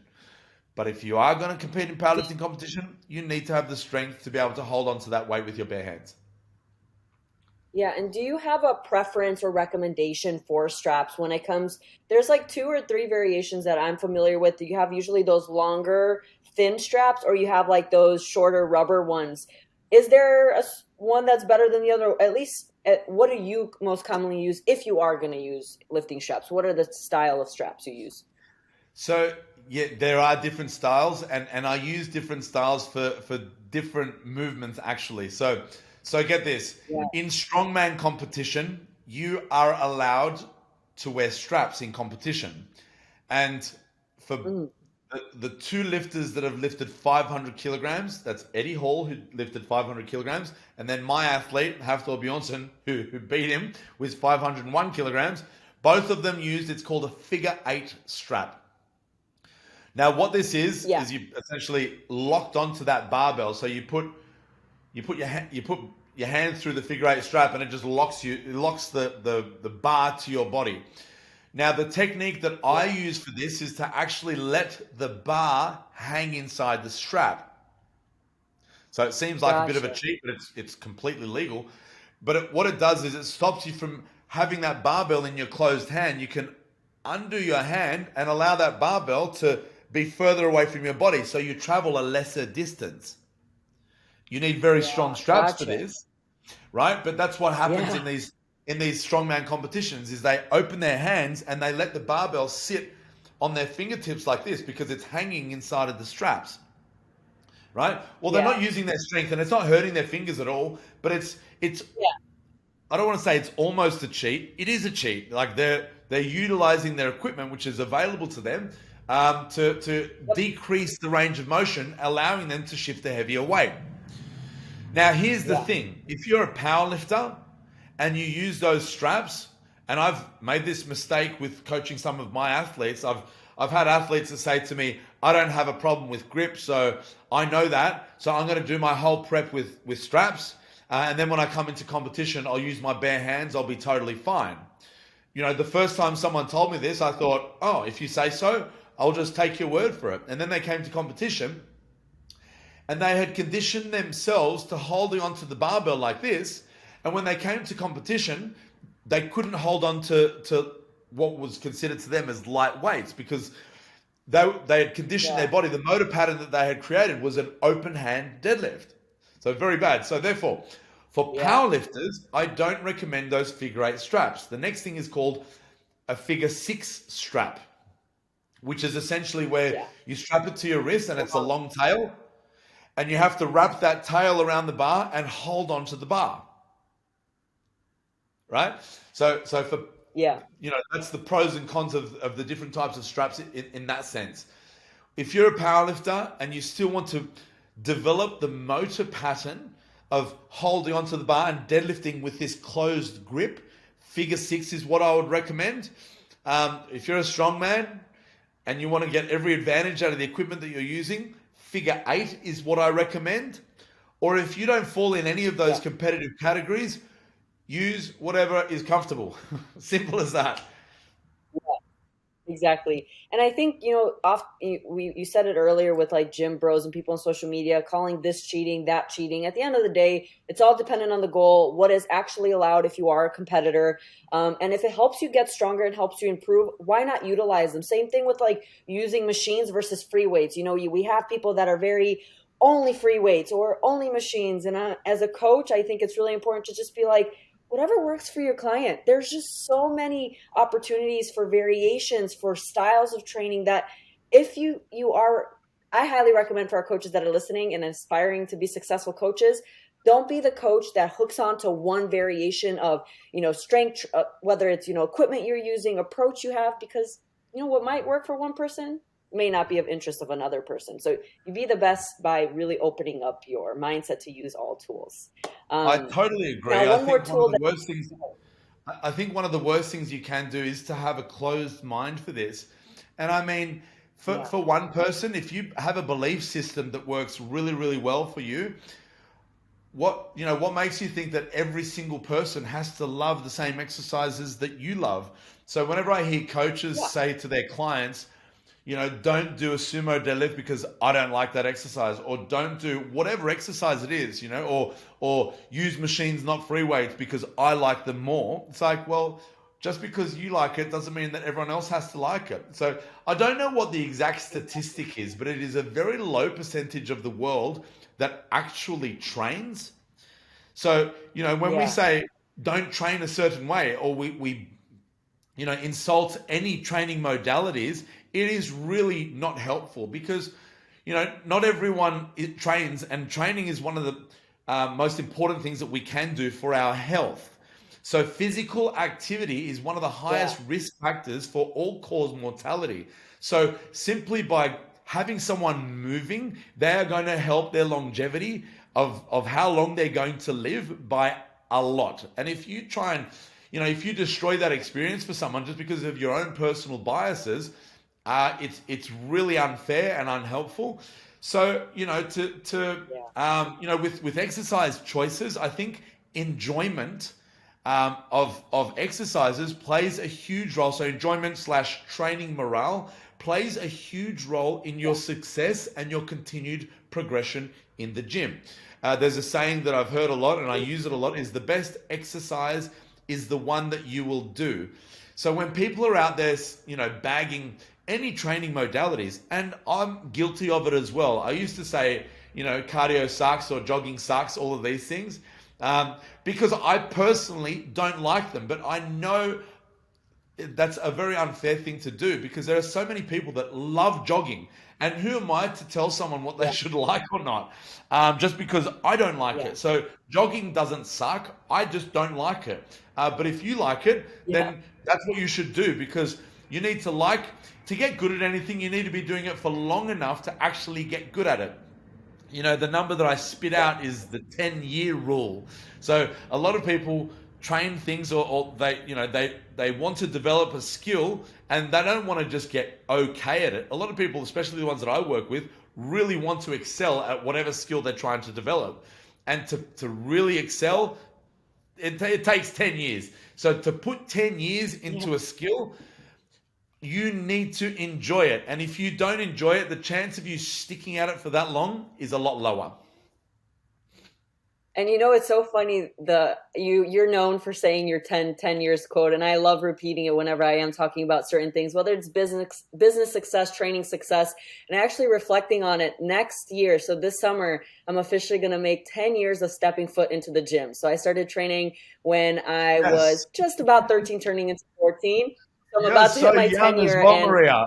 But if you are going to compete in powerlifting competition, you need to have the strength to be able to hold on to that weight with your bare hands. Yeah, and do you have a preference or recommendation for straps when it comes? There's like 2 or 3 variations that I'm familiar with. You have usually those longer, thin straps, or you have like those shorter rubber ones. Is there one that's better than the other? At least, what do you most commonly use if you are going to use lifting straps? What are the style of straps you use? So, yeah, there are different styles, and I use different styles for different movements, actually. So get this. Yeah. In strongman competition, you are allowed to wear straps in competition. And for the 2 lifters that have lifted 500 kilograms, that's Eddie Hall, who lifted 500 kilograms, and then my athlete, Hafthor Bjornsson, who beat him with 501 kilograms, both of them used, it's called a figure 8 strap. Now, what this is you essentially locked onto that barbell. So you put your hand through the figure 8 strap, and it just locks the bar to your body. Now, the technique that I use for this is to actually let the bar hang inside the strap. So it seems like a bit of a cheat, but it's completely legal. But what it does is it stops you from having that barbell in your closed hand. You can undo your hand and allow that barbell to be further away from your body, so you travel a lesser distance. You need very strong straps for this, right? But that's what happens in these strongman competitions, is they open their hands and they let the barbell sit on their fingertips like this because it's hanging inside of the straps, right? Well, they're not using their strength, and it's not hurting their fingers at all, but it's I don't want to say it's almost a cheat. It is a cheat. Like they're utilizing their equipment, which is available to them, to decrease the range of motion, allowing them to shift a heavier weight. Now, here's the thing. If you're a powerlifter and you use those straps, and I've made this mistake with coaching some of my athletes, I've had athletes that say to me, I don't have a problem with grip, so I know that, so I'm going to do my whole prep with straps, and then when I come into competition, I'll use my bare hands, I'll be totally fine. You know, the first time someone told me this, I thought, oh, if you say so, I'll just take your word for it. And then they came to competition, and they had conditioned themselves to holding onto the barbell like this. And when they came to competition, they couldn't hold on to what was considered to them as light weights because they had conditioned their Yeah. body. The motor pattern that they had created was an open hand deadlift. So very bad. So therefore, for Yeah. powerlifters, I don't recommend those figure eight straps. The next thing is called a figure six strap, which is essentially where Yeah. you strap it to your wrist and it's a long tail, and you have to wrap that tail around the bar and hold onto the bar. Right? So for Yeah. that's the pros and cons of the different types of straps in that sense. If you're a powerlifter and you still want to develop the motor pattern of holding onto the bar and deadlifting with this closed grip, figure six is what I would recommend. If you're a strong man and you want to get every advantage out of the equipment that you're using, figure eight is what I recommend. Or if you don't fall in any of those Yeah. competitive categories, use whatever is comfortable. Simple as that. Exactly. And I think, you said it earlier with like gym bros and people on social media calling this cheating, that cheating. At the end of the day, it's all dependent on the goal, what is actually allowed if you are a competitor. And if it helps you get stronger and helps you improve, why not utilize them? Same thing with like using machines versus free weights. We have people that are very only free weights or only machines. And as a coach, I think it's really important to just be like, whatever works for your client. There's just so many opportunities for variations, for styles of training that if you are, I highly recommend for our coaches that are listening and aspiring to be successful coaches, don't be the coach that hooks on to one variation of, strength, whether it's, equipment you're using, approach you have, because what might work for one person may not be of interest of another person. So you be the best by really opening up your mindset to use all tools. I Um, totally Now, agree. I one more think one of tool the that worst things I think one of the worst things you can do is to have a closed mind for this. And I mean, yeah. for one person, if you have a belief system that works really, really well for you, what makes you think that every single person has to love the same exercises that you love? So whenever I hear coaches Yeah. say to their clients, don't do a sumo deadlift because I don't like that exercise, or don't do whatever exercise it is, or use machines, not free weights, because I like them more. It's like, well, just because you like it doesn't mean that everyone else has to like it. So I don't know what the exact statistic is, but it is a very low percentage of the world that actually trains. So, when we Yeah. say don't train a certain way, or we insult any training modalities, it is really not helpful because, not everyone trains, and training is one of the most important things that we can do for our health. So physical activity is one of the Yeah. highest risk factors for all-cause mortality. So simply by having someone moving, they are going to help their longevity of how long they're going to live by a lot. And if you try and if you destroy that experience for someone just because of your own personal biases, it's really unfair and unhelpful. So Yeah. with exercise choices, I think enjoyment of exercises plays a huge role. So enjoyment slash training morale plays a huge role in your Yeah. success and your continued progression in the gym. There's a saying that I've heard a lot and I use it a lot, is the best exercise is the one that you will do. So when people are out there, bagging any training modalities, and I'm guilty of it as well. I used to say, cardio sucks or jogging sucks, all of these things, because I personally don't like them. But I know that's a very unfair thing to do because there are so many people that love jogging. And who am I to tell someone what they Yeah. should like or not? Just because I don't like Yeah. it. So jogging doesn't suck. I just don't like it. But if you like it, Yeah. then that's what you should do because you need to get good at anything, you need to be doing it for long enough to actually get good at it. The number that I spit Yeah. out is the 10-year rule. So a lot of people train things, or they want to develop a skill and they don't want to just get okay at it. A lot of people, especially the ones that I work with, really want to excel at whatever skill they're trying to develop. And to really Yeah. excel, it takes 10 years. So to put 10 years Yeah. into a skill, you need to enjoy it. And if you don't enjoy it, the chance of you sticking at it for that long is a lot lower. And it's so funny, you're known for saying your 10 years quote, and I love repeating it whenever I am talking about certain things, whether it's business success, training success, and actually reflecting on it next year. So this summer, I'm officially going to make 10 years of stepping foot into the gym. So I started training when I was Yes. just about 13 turning into 14. So I'm You're about to hit so my young 10 as year, well, and Maria.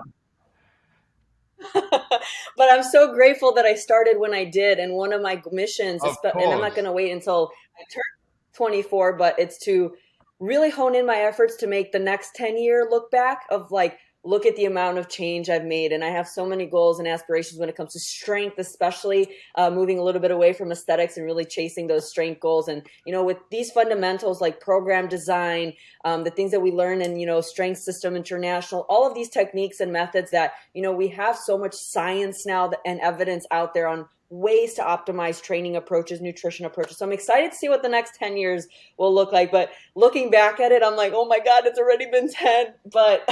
but I'm so grateful that I started when I did. And one of my missions, Of and I'm not course. going to wait until I turn 24, but it's to really hone in my efforts to make the next 10-year look back of like, look at the amount of change I've made. And I have so many goals and aspirations when it comes to strength, especially moving a little bit away from aesthetics and really chasing those strength goals. And, with these fundamentals like program design, the things that we learn in, Strength System International, all of these techniques and methods that, we have so much science now and evidence out there on ways to optimize training approaches, nutrition approaches. So I'm excited to see what the next 10 years will look like. But looking back at it, I'm like, oh my God, it's already been 10. But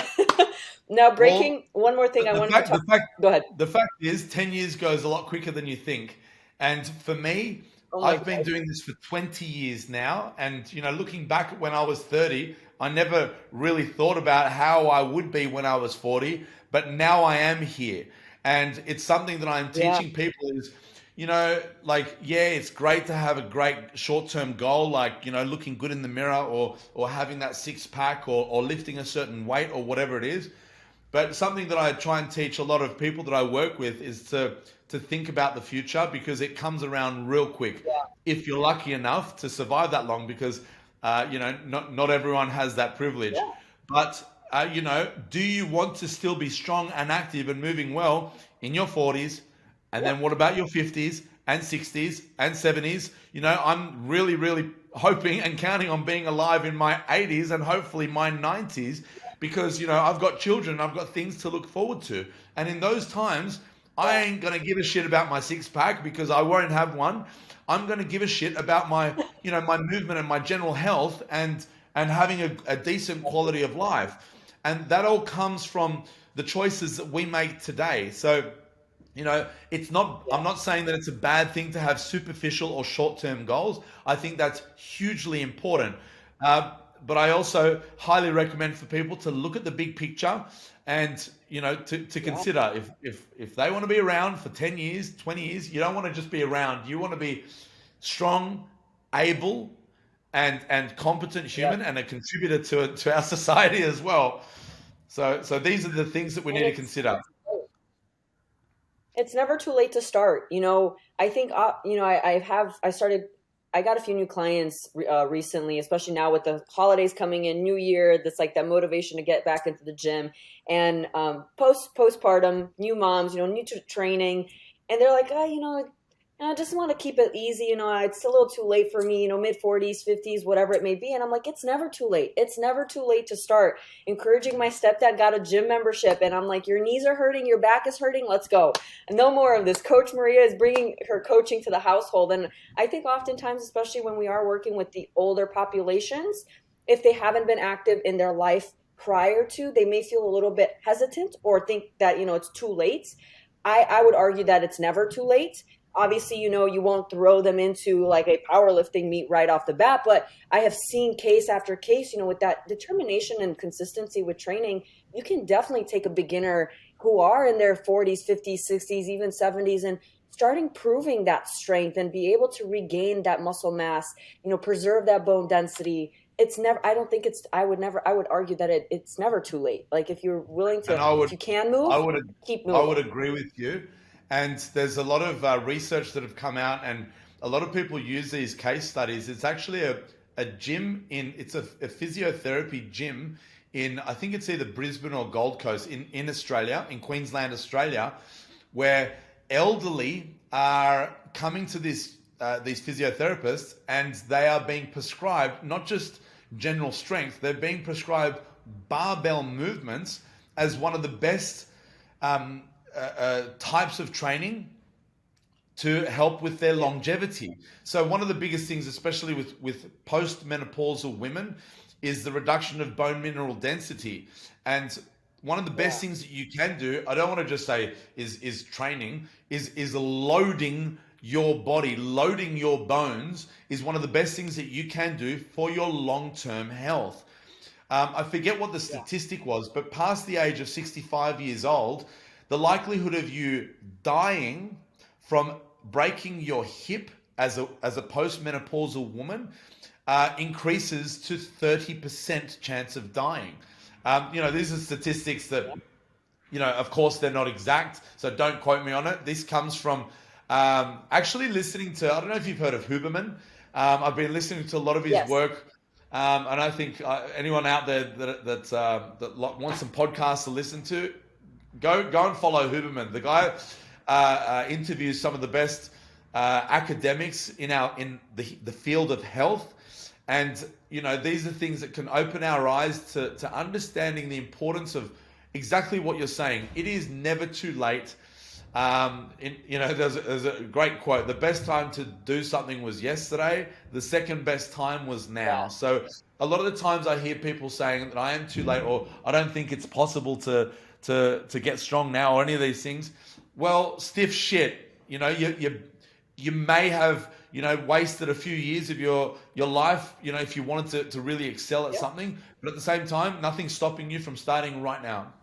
now Well, breaking, one more thing I the wanted to fact, talk. the fact, Go ahead. the fact is, 10 years goes a lot quicker than you think. And for me, Oh my I've been God. doing this for 20 years now. And, looking back at when I was 30, I never really thought about how I would be when I was 40, but now I am here. And it's something that I'm Yeah. teaching people is, like, yeah, it's great to have a great short-term goal, like, looking good in the mirror or having that six pack or lifting a certain weight or whatever it is. But something that I try and teach a lot of people that I work with is to think about the future because it comes around real quick. If you're lucky enough to survive that long, because not everyone has that privilege. Yeah. But do you want to still be strong and active and moving well in your 40s? And Yeah. then what about your 50s and 60s and 70s? I'm really, really hoping and counting on being alive in my 80s and hopefully my 90s because, I've got children, I've got things to look forward to. And in those times, I Yeah. ain't going to give a shit about my six pack because I won't have one. I'm going to give a shit about my movement and my general health and having a decent quality of life. And that all comes from the choices that we make today. So, it's not, I'm Yeah. not saying that it's a bad thing to have superficial or short term goals. I think that's hugely important. Uh, but I also highly recommend for people to look at the big picture and, to Yeah. consider if they want to be around for 10 years, 20 years, you don't want to just be around. You want to be strong, able, and competent Yeah. human and a contributor to our society as well. So these are the things that we And need to consider. it's never too late to start. I think, I got a few new clients recently, especially now with the holidays coming in, New Year. That's like that motivation to get back into the gym, and postpartum, new moms, new to training, and they're like, I just want to keep it easy. It's a little too late for me. Mid 40s, 50s, whatever it may be. And I'm like, it's never too late. It's never too late to start. Encouraging my stepdad got a gym membership, and I'm like, your knees are hurting, your back is hurting. Let's go. No more of this. Coach Maria is bringing her coaching to the household. And I think oftentimes, especially when we are working with the older populations, if they haven't been active in their life prior to, they may feel a little bit hesitant or think that, it's too late. I would argue that it's never too late. Obviously, you won't throw them into like a powerlifting meet right off the bat, but I have seen case after case, with that determination and consistency with training, you can definitely take a beginner who are in their 40s, 50s, 60s, even 70s, and starting proving that strength and be able to regain that muscle mass, preserve that bone density. It's never, I don't think it's, I would argue that it's never too late. Like if you're willing And to, if you can I move, would, keep I would moving. agree with you. And there's a lot of research that have come out, and a lot of people use these case studies. It's actually a gym it's a physiotherapy gym in, I think it's either Brisbane or Gold Coast in Australia, in Queensland, Australia, where elderly are coming to these physiotherapists, and they are being prescribed not just general strength, they're being prescribed barbell movements as one of the best um, types of training to help with their Yeah. longevity. So one of the biggest things, especially with postmenopausal women, is the reduction of bone mineral density. And one of the best Yeah. things that you can do, I don't want to just say is training, is loading your body, loading your bones is one of the best things that you can do for your long-term health. I forget what the Yeah. statistic was, but past the age of 65 years old, the likelihood of you dying from breaking your hip as a postmenopausal woman increases to 30% chance of dying. These are statistics that, of course, they're not exact, so don't quote me on it. This comes from actually listening to, I don't know if you've heard of Huberman. I've been listening to a lot of his Yes. work, and I think anyone out there that wants some podcasts to listen to, go and follow Huberman. The guy interviews some of the best academics in the field of health. And, these are things that can open our eyes to understanding the importance of exactly what you're saying. It is never too late. There's a great quote. The best time to do something was yesterday. The second best time was now. Yeah. So a lot of the times I hear people saying that I am too late, or I don't think it's possible to get strong now, or any of these things. Well, stiff shit. You may have wasted a few years of your life, if you wanted to really excel at something, but at the same time, nothing's stopping you from starting right now.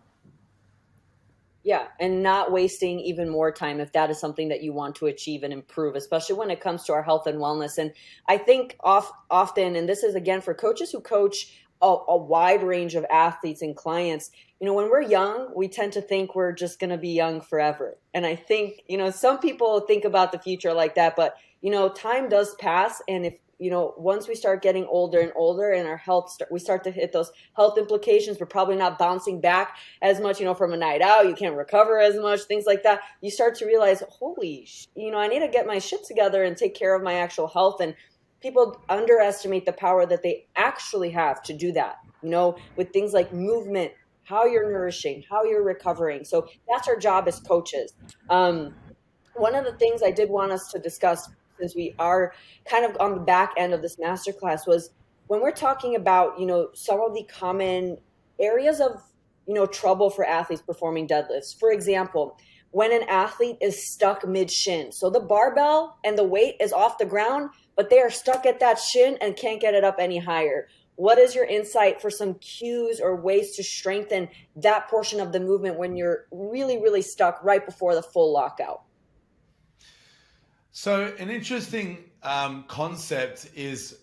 Yeah, and not wasting even more time if that is something that you want to achieve and improve, especially when it comes to our health and wellness. And I think often, and this is again for coaches who coach a wide range of athletes and clients, when we're young, we tend to think we're just going to be young forever. And I think, some people think about the future like that, but, time does pass. And if, once we start getting older and older and our health, we start to hit those health implications, we're probably not bouncing back as much, from a night out, you can't recover as much, things like that. You start to realize, I need to get my shit together and take care of my actual health. And people underestimate the power that they actually have to do that, with things like movement, how you're nourishing, how you're recovering. So that's our job as coaches. One of the things I did want us to discuss, since we are kind of on the back end of this masterclass, was when we're talking about, some of the common areas of, trouble for athletes performing deadlifts. For example, when an athlete is stuck mid-shin. So the barbell and the weight is off the ground, but they are stuck at that shin and can't get it up any higher. What is your insight for some cues or ways to strengthen that portion of the movement when you're really, really stuck right before the full lockout? So an interesting concept is,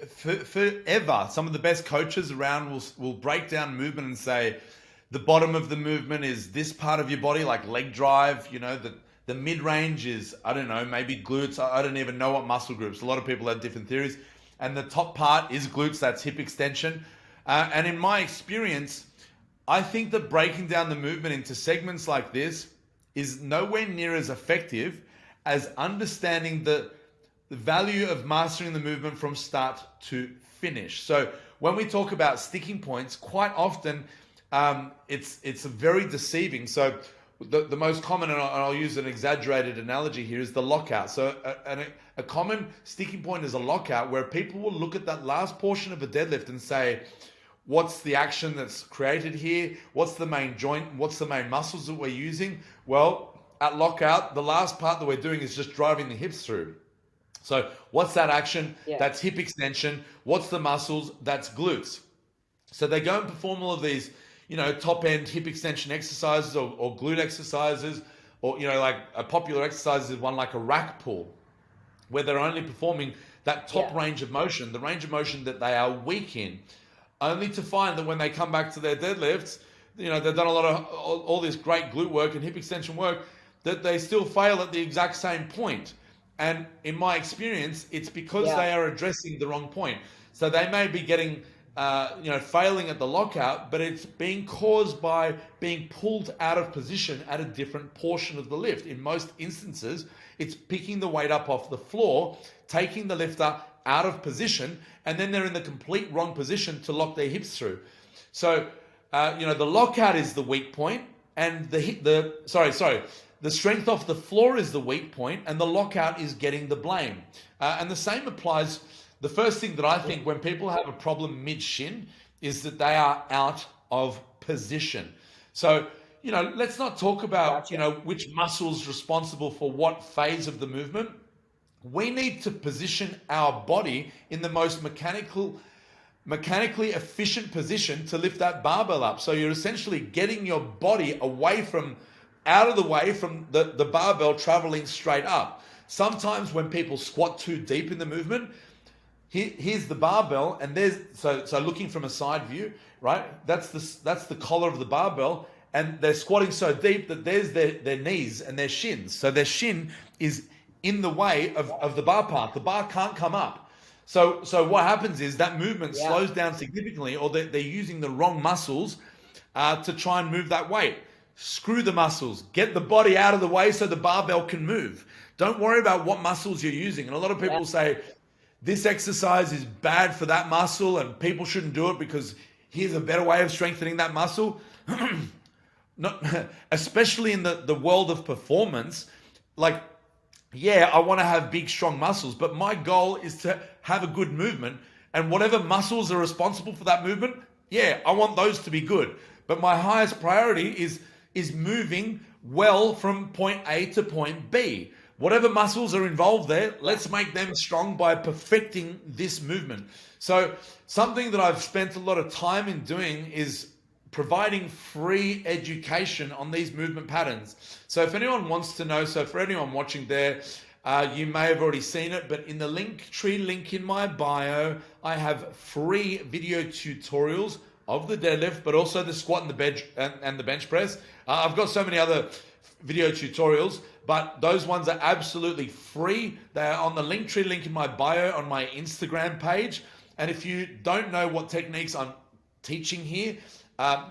forever, some of the best coaches around will break down movement and say, the bottom of the movement is this part of your body, like leg drive, the mid-range is, I don't know, maybe glutes. I don't even know what muscle groups. A lot of people have different theories. And the top part is glutes, that's hip extension. And in my experience, I think that breaking down the movement into segments like this is nowhere near as effective as understanding the value of mastering the movement from start to finish. So when we talk about sticking points, quite often it's very deceiving. So the most common, and I'll use an exaggerated analogy here, is the lockout. So a common sticking point is a lockout, where people will look at that last portion of a deadlift and say, what's the action that's created here? What's the main joint? What's the main muscles that we're using? Well, at lockout, the last part that we're doing is just driving the hips through. So what's that action? Yeah. That's hip extension. What's the muscles? That's glutes. So they go and perform all of these, top end hip extension exercises or glute exercises, or, like a popular exercise is one like a rack pull, where they're only performing that top range of motion, the range of motion that they are weak in, only to find that when they come back to their deadlifts, they've done a lot of all this great glute work and hip extension work, that they still fail at the exact same point. And in my experience, it's because they are addressing the wrong point. So they may be getting, failing at the lockout, but it's being caused by being pulled out of position at a different portion of the lift. In most instances, it's picking the weight up off the floor, taking the lifter out of position, and then they're in the complete wrong position to lock their hips through. So, the lockout is the weak point, and the strength off the floor is the weak point, and the lockout is getting the blame. And the same applies. The first thing that I think when people have a problem mid-shin is that they are out of position. So, let's not talk about, Gotcha. which muscle's responsible for what phase of the movement. We need to position our body in the most mechanically efficient position to lift that barbell up. So you're essentially getting your body out of the way from the barbell traveling straight up. Sometimes when people squat too deep in the movement, here's the barbell, and there's so looking from a side view, right? That's the collar of the barbell, and they're squatting so deep that there's their knees and their shins. So their shin is in the way of the bar path. The bar can't come up. So what happens is that movement Yeah. slows down significantly, or they're using the wrong muscles to try and move that weight. Screw the muscles. Get the body out of the way so the barbell can move. Don't worry about what muscles you're using. And a lot of people say, this exercise is bad for that muscle and people shouldn't do it because here's a better way of strengthening that muscle. Not, especially in the world of performance, like, yeah, I want to have big, strong muscles, but my goal is to have a good movement. And whatever muscles are responsible for that movement, yeah, I want those to be good. But my highest priority is moving well from point A to point B. Whatever muscles are involved there, let's make them strong by perfecting this movement. So something that I've spent a lot of time in doing is providing free education on these movement patterns. So if anyone wants to know, so for anyone watching there, you may have already seen it, but in the Linktree link in my bio, I have free video tutorials of the deadlift, but also the squat and the bench and the bench press. I've got so many other video tutorials, but those ones are absolutely free. They are on the Linktree link in my bio on my Instagram page. And if you don't know what techniques I'm teaching here,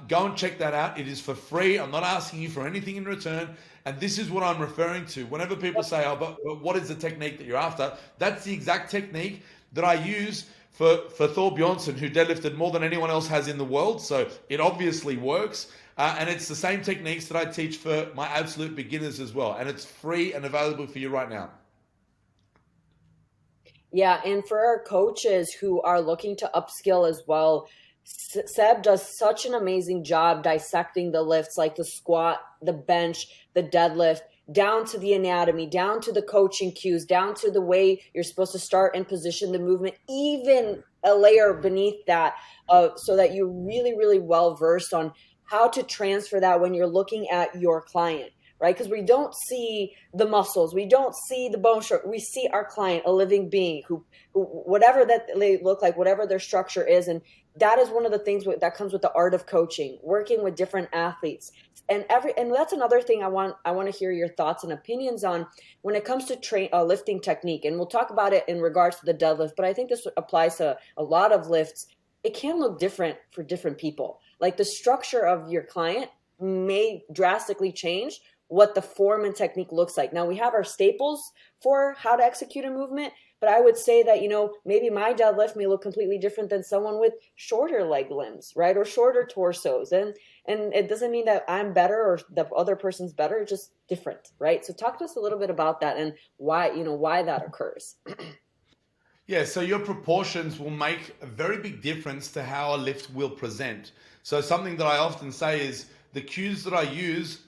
go and check that out. It is for free. I'm not asking you for anything in return. And this is what I'm referring to. Whenever people say, oh, but what is the technique that you're after? That's the exact technique that I use for Thor Bjornsson, who deadlifted more than anyone else has in the world. So it obviously works. And it's the same techniques that I teach for my absolute beginners as well. And it's free and available for you right now. Yeah, and for our coaches who are looking to upskill as well, Seb does such an amazing job dissecting the lifts, like the squat, the bench, the deadlift, down to the anatomy, down to the coaching cues, down to the way you're supposed to start and position the movement, even a layer beneath that, so that you're really, really well versed on how to transfer that when you're looking at your client, right? Because we don't see the muscles, we don't see the bone structure, we see our client, a living being who whatever that they look like, whatever their structure is. And that is one of the things that comes with the art of coaching, working with different athletes. And that's another thing I want to hear your thoughts and opinions on when it comes to lifting technique. And we'll talk about it in regards to the deadlift, but I think this applies to a lot of lifts. It can look different for different people. Like the structure of your client may drastically change what the form and technique looks like. Now we have our staples for how to execute a movement, but I would say that, maybe my deadlift may look completely different than someone with shorter leg limbs, right? Or shorter torsos. And it doesn't mean that I'm better or the other person's better, it's just different, right? So talk to us a little bit about that and why that occurs. Yeah, so your proportions will make a very big difference to how a lift will present. So something that I often say is the cues that I use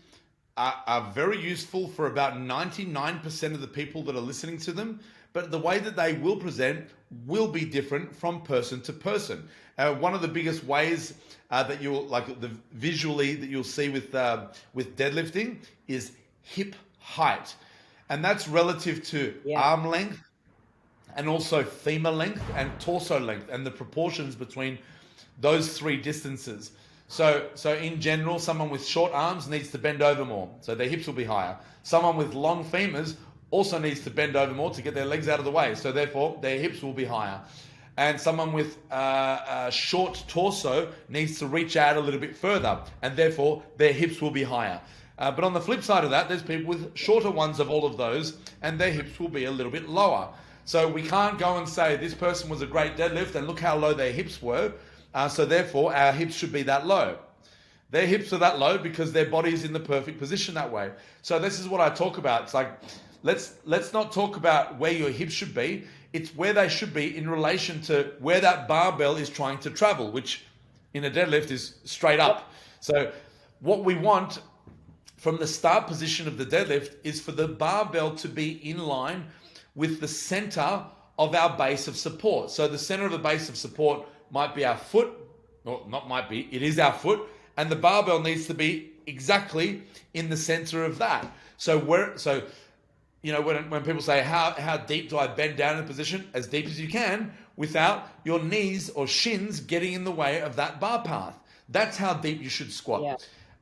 are very useful for about 99% of the people that are listening to them, but the way that they will present will be different from person to person. One of the biggest ways that you'll visually that you'll see with deadlifting is hip height, and that's relative to arm length and also femur length and torso length, and the proportions between those three distances. So in general, someone with short arms needs to bend over more, so their hips will be higher. Someone with long femurs also needs to bend over more to get their legs out of the way, so therefore their hips will be higher. And someone with a short torso needs to reach out a little bit further, and therefore their hips will be higher. But on the flip side of that, there's people with shorter ones of all of those, and their hips will be a little bit lower. So we can't go and say this person was a great deadlift and look how low their hips were, so therefore our hips should be that low. Their hips are that low because their body is in the perfect position that way. So this is what I talk about. It's like, let's not talk about where your hips should be. It's where they should be in relation to where that barbell is trying to travel, which in a deadlift is straight up. So what we want from the start position of the deadlift is for the barbell to be in line with the center of our base of support. So the center of the base of support might be our foot, or not might be, it is our foot, and the barbell needs to be exactly in the center of that. So when people say, how deep do I bend down in a position? As deep as you can without your knees or shins getting in the way of that bar path. That's how deep you should squat. Yeah.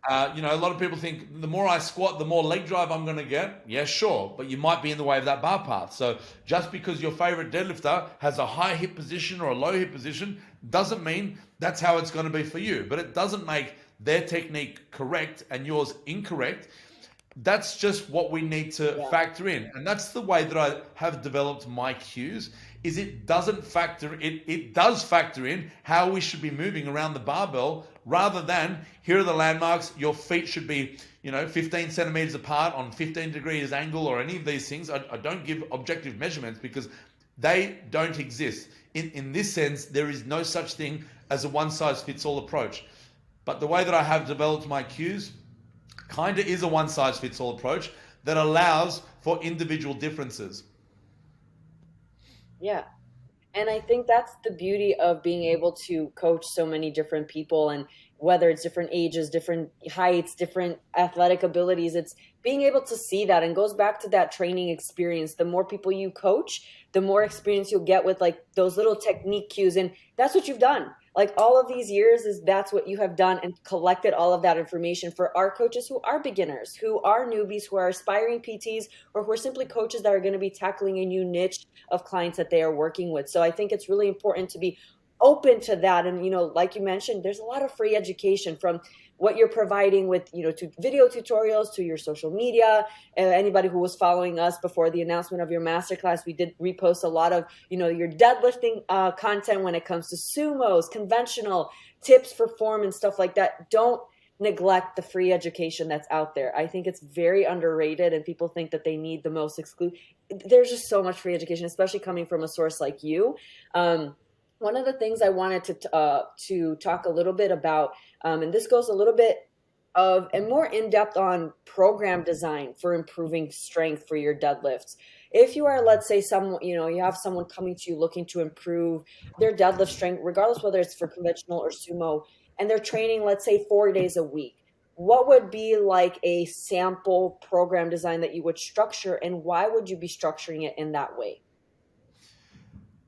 A lot of people think the more I squat, the more leg drive I'm going to get. Yeah, sure. But you might be in the way of that bar path. So just because your favorite deadlifter has a high hip position or a low hip position doesn't mean that's how it's going to be for you. But it doesn't make their technique correct and yours incorrect. That's just what we need to factor in. And that's the way that I have developed my cues, is it does factor in how we should be moving around the barbell, rather than here are the landmarks, your feet should be 15 centimeters apart on 15 degrees angle, or any of these things. I don't give objective measurements because they don't exist. In this sense, there is no such thing as a one-size-fits-all approach. But the way that I have developed my cues kind of is a one-size-fits-all approach that allows for individual differences. Yeah. And I think that's the beauty of being able to coach so many different people, and whether it's different ages, different heights, different athletic abilities, it's being able to see that, and goes back to that training experience. The more people you coach, the more experience you'll get with like those little technique cues. And that's what you've done. Like all of these years that's what you have done, and collected all of that information for our coaches who are beginners, who are newbies, who are aspiring PTs, or who are simply coaches that are going to be tackling a new niche of clients that they are working with. So I think it's really important to be open to that. And, like you mentioned, there's a lot of free education, from what you're providing with, to video tutorials, to your social media. Anybody who was following us before the announcement of your masterclass, we did repost a lot of, your deadlifting content when it comes to sumos, conventional tips for form and stuff like that. Don't neglect the free education that's out there. I think it's very underrated, and people think that they need the most exclusive. There's just so much free education, especially coming from a source like you. One of the things I wanted to talk a little bit about, and this goes a little bit of and more in depth on program design for improving strength for your deadlifts. If you are, let's say, you have someone coming to you looking to improve their deadlift strength, regardless whether it's for conventional or sumo, and they're training, let's say, 4 days a week, what would be like a sample program design that you would structure, and why would you be structuring it in that way?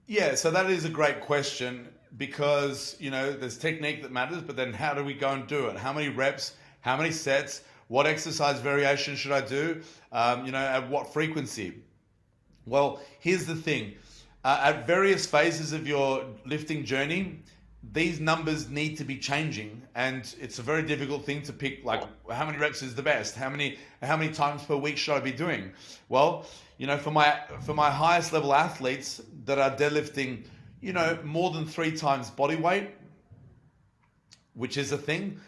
Yeah, so that is a great question, because, there's technique that matters, but then how do we go and do it? How many reps, how many sets, what exercise variation should I do, at what frequency? Well, here's the thing. At various phases of your lifting journey, these numbers need to be changing, and it's a very difficult thing to pick, like how many reps is the best, how many times per week should I be doing? Well, for my highest level athletes that are deadlifting, more than 3 times body weight, which is a thing,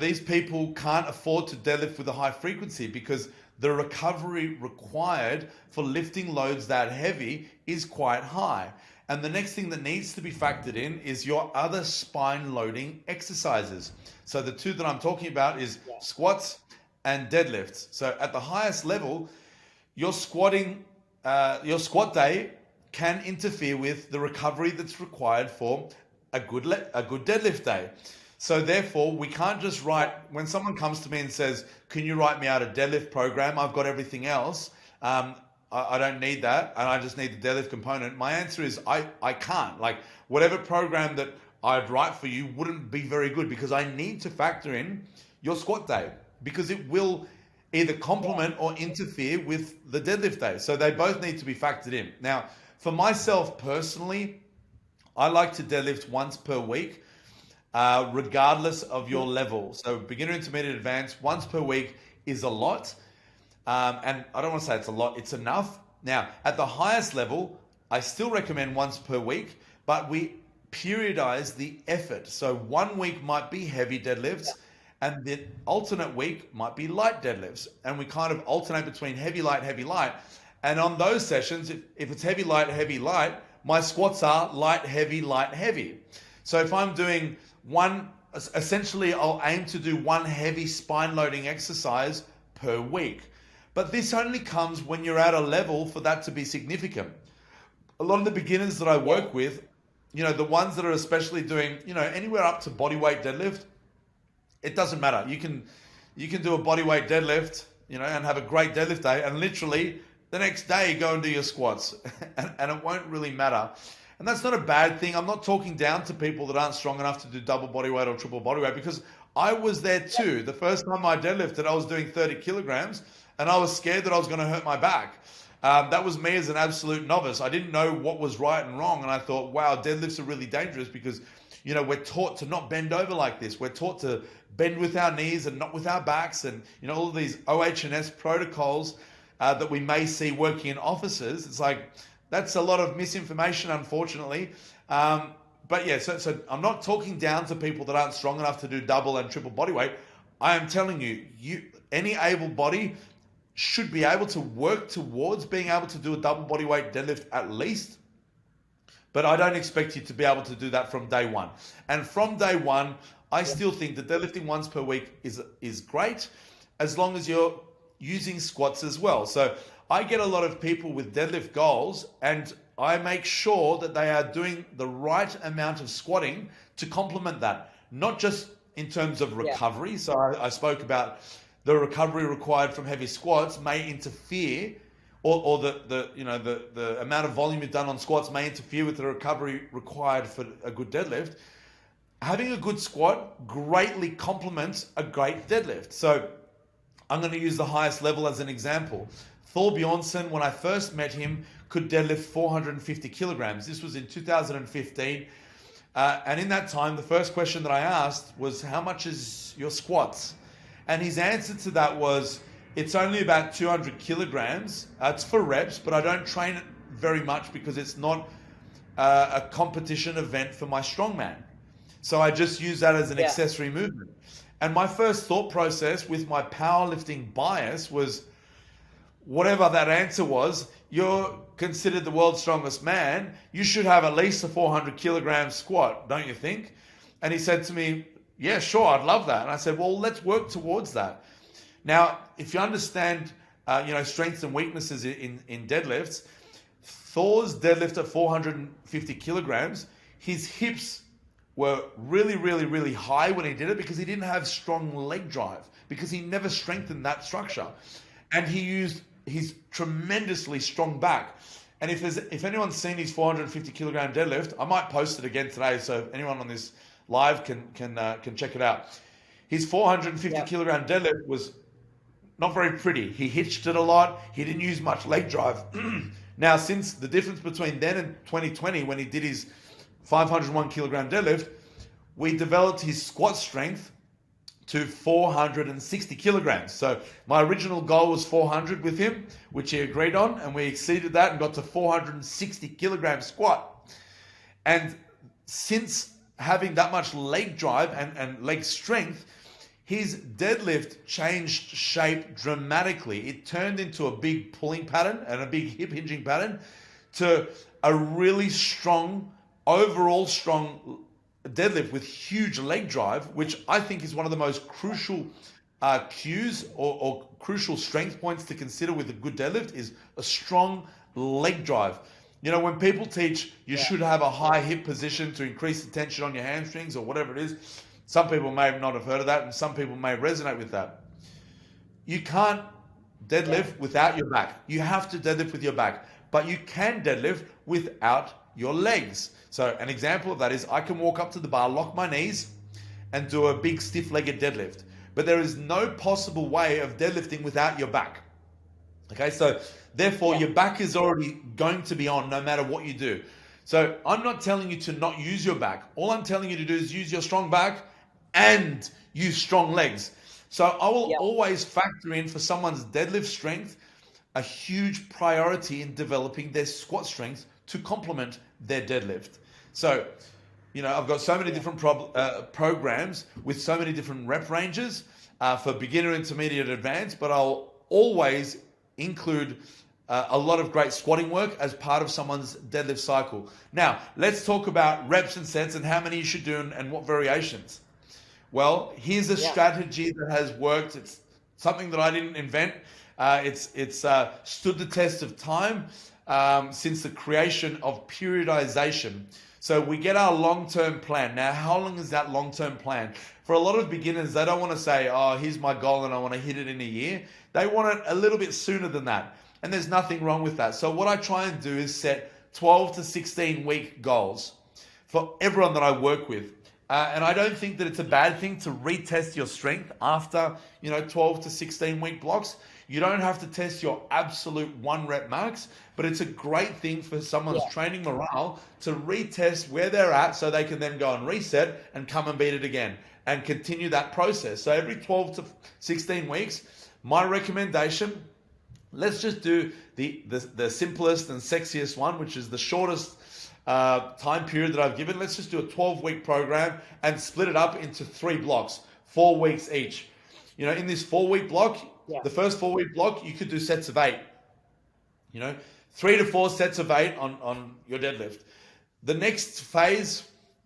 these people can't afford to deadlift with a high frequency, because the recovery required for lifting loads that heavy is quite high. And the next thing that needs to be factored in is your other spine loading exercises. So the two that I'm talking about is squats and deadlifts. So at the highest level, your squat day can interfere with the recovery that's required for a good deadlift day. So therefore, we can't just write, when someone comes to me and says, can you write me out a deadlift program? I've got everything else. I don't need that, and I just need the deadlift component. My answer is I can't. Like, whatever program that I'd write for you wouldn't be very good, because I need to factor in your squat day, because it will either complement or interfere with the deadlift day. So they both need to be factored in. Now, for myself personally, I like to deadlift once per week, regardless of your level. So beginner, intermediate, advanced, once per week is a lot. And I don't want to say it's a lot, it's enough. Now, at the highest level, I still recommend once per week, but we periodize the effort. So 1 week might be heavy deadlifts, and the alternate week might be light deadlifts. And we kind of alternate between heavy, light, heavy, light. And on those sessions, if it's heavy, light, my squats are light, heavy, light, heavy. So if I'm doing one essentially I'll aim to do one heavy spine loading exercise per week. But this only comes when you're at a level for that to be significant. A lot of the beginners that I Yeah. work with, the ones that are especially doing, anywhere up to body weight deadlift, it doesn't matter. You can do a body weight deadlift, and have a great deadlift day, and literally the next day go and do your squats, and it won't really matter. And that's not a bad thing. I'm not talking down to people that aren't strong enough to do double body weight or triple body weight, because I was there too. The first time I deadlifted, I was doing 30 kilograms, and I was scared that I was going to hurt my back. That was me as an absolute novice. I didn't know what was right and wrong, and I thought, wow, deadlifts are really dangerous because, we're taught to not bend over like this. We're taught to bend with our knees and not with our backs, and all of these OH&S protocols that we may see working in offices. It's like that's a lot of misinformation, unfortunately. But yeah, so I'm not talking down to people that aren't strong enough to do double and triple body weight. I am telling you, any able body should be able to work towards being able to do a double body weight deadlift at least. But I don't expect you to be able to do that from day one. And from day one, I still think that deadlifting once per week is great, as long as you're using squats as well. So I get a lot of people with deadlift goals, and I make sure that they are doing the right amount of squatting to complement that, not just in terms of Yeah. recovery. So I spoke about the recovery required from heavy squats may interfere, or the amount of volume you've done on squats may interfere with the recovery required for a good deadlift. Having a good squat greatly complements a great deadlift. So I'm going to use the highest level as an example. Thor Bjornsson, when I first met him, could deadlift 450 kilograms. This was in 2015. And in that time, the first question that I asked was, how much is your squats? And his answer to that was, it's only about 200 kilograms. It's for reps, but I don't train it very much because it's not a competition event for my strongman. So I just use that as an Yeah. accessory movement. And my first thought process with my powerlifting bias was, whatever that answer was, you're considered the world's strongest man, you should have at least a 400 kilogram squat, don't you think? And he said to me, yeah, sure, I'd love that. And I said, well, let's work towards that. Now, if you understand, strengths and weaknesses in deadlifts, Thor's deadlift at 450 kilograms, his hips were really, really, really high when he did it because he didn't have strong leg drive, because he never strengthened that structure. And he used his tremendously strong back. And if anyone's seen his 450 kilogram deadlift, I might post it again today, so if anyone on this live can check it out. His 450 kilogram deadlift was not very pretty. He hitched it a lot. He didn't use much leg drive. Now, since the difference between then and 2020, when he did his 501 kilogram deadlift, we developed his squat strength to 460 kilograms. So my original goal was 400 with him, which he agreed on, and we exceeded that and got to 460 kilogram squat. And since having that much leg drive and leg strength, his deadlift changed shape dramatically. It turned into a big pulling pattern and a big hip hinging pattern to a really strong, overall strong deadlift with huge leg drive, which I think is one of the most crucial cues or crucial strength points to consider with a good deadlift is a strong leg drive. When people teach you should have a high hip position to increase the tension on your hamstrings or whatever it is, some people may not have heard of that and some people may resonate with that. You can't deadlift without your back. You have to deadlift with your back, but you can deadlift without your legs. So an example of that is I can walk up to the bar, lock my knees, and do a big stiff-legged deadlift. But there is no possible way of deadlifting without your back. Okay, so therefore your back is already going to be on no matter what you do. So I'm not telling you to not use your back. All I'm telling you to do is use your strong back and use strong legs. So I will always factor in for someone's deadlift strength a huge priority in developing their squat strength to complement their deadlift. So, I've got so many different programs with so many different rep ranges for beginner, intermediate, advanced, but I'll always include a lot of great squatting work as part of someone's deadlift cycle. Now, let's talk about reps and sets and how many you should do and what variations. Well, here's a Yeah. strategy that has worked. It's something that I didn't invent. It's stood the test of time since the creation of periodization. So we get our long-term plan. Now, how long is that long-term plan? For a lot of beginners, they don't want to say, "Oh, here's my goal and I want to hit it in a year." They want it a little bit sooner than that. And there's nothing wrong with that. So what I try and do is set 12 to 16 week goals for everyone that I work with. And I don't think that it's a bad thing to retest your strength after 12 to 16 week blocks. You don't have to test your absolute 1 rep max, but it's a great thing for someone's Yeah. training morale to retest where they're at so they can then go and reset and come and beat it again and continue that process. So every 12 to 16 weeks, my recommendation, let's just do the simplest and sexiest one, which is the shortest time period that I've given. Let's just do a 12-week program and split it up into 3 blocks, 4 weeks each. In this 4-week block, Yeah. the first 4-week block, you could do sets of 8. 3 to 4 sets of 8 on your deadlift. The next phase,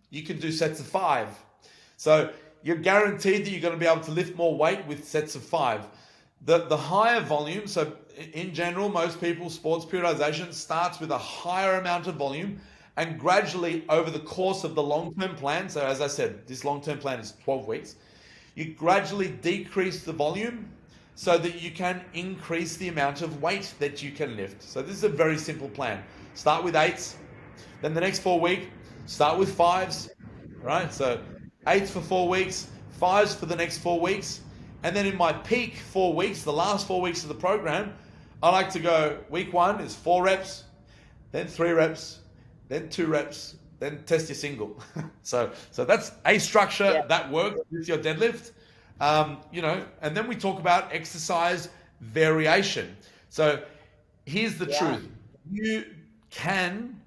you can do sets of 5. So you're guaranteed that you're going to be able to lift more weight with sets of 5. The higher volume, so in general, most people, sports periodization starts with a higher amount of volume, and gradually over the course of the long-term plan, so as I said, this long-term plan is 12 weeks, you gradually decrease the volume so that you can increase the amount of weight that you can lift. So this is a very simple plan. Start with 8s, then the next 4 weeks, start with 5s, right? So 8s for 4 weeks, 5s for the next 4 weeks, and then in my peak 4 weeks, the last 4 weeks of the program, I like to go, week 1 is 4 reps, then 3 reps, then 2 reps, then test your single. So that's a structure that works with your deadlift. And then we talk about exercise variation. So here's the truth. You can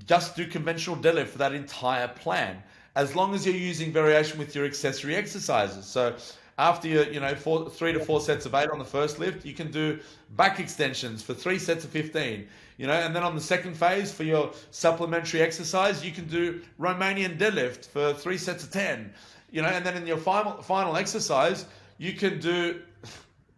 just do conventional deadlift for that entire plan, as long as you're using variation with your accessory exercises. So after your 3 to 4 sets of 8 on the first lift, you can do back extensions for 3 sets of 15. And then on the second phase for your supplementary exercise, you can do Romanian deadlift for 3 sets of 10. And then in your final exercise, you can do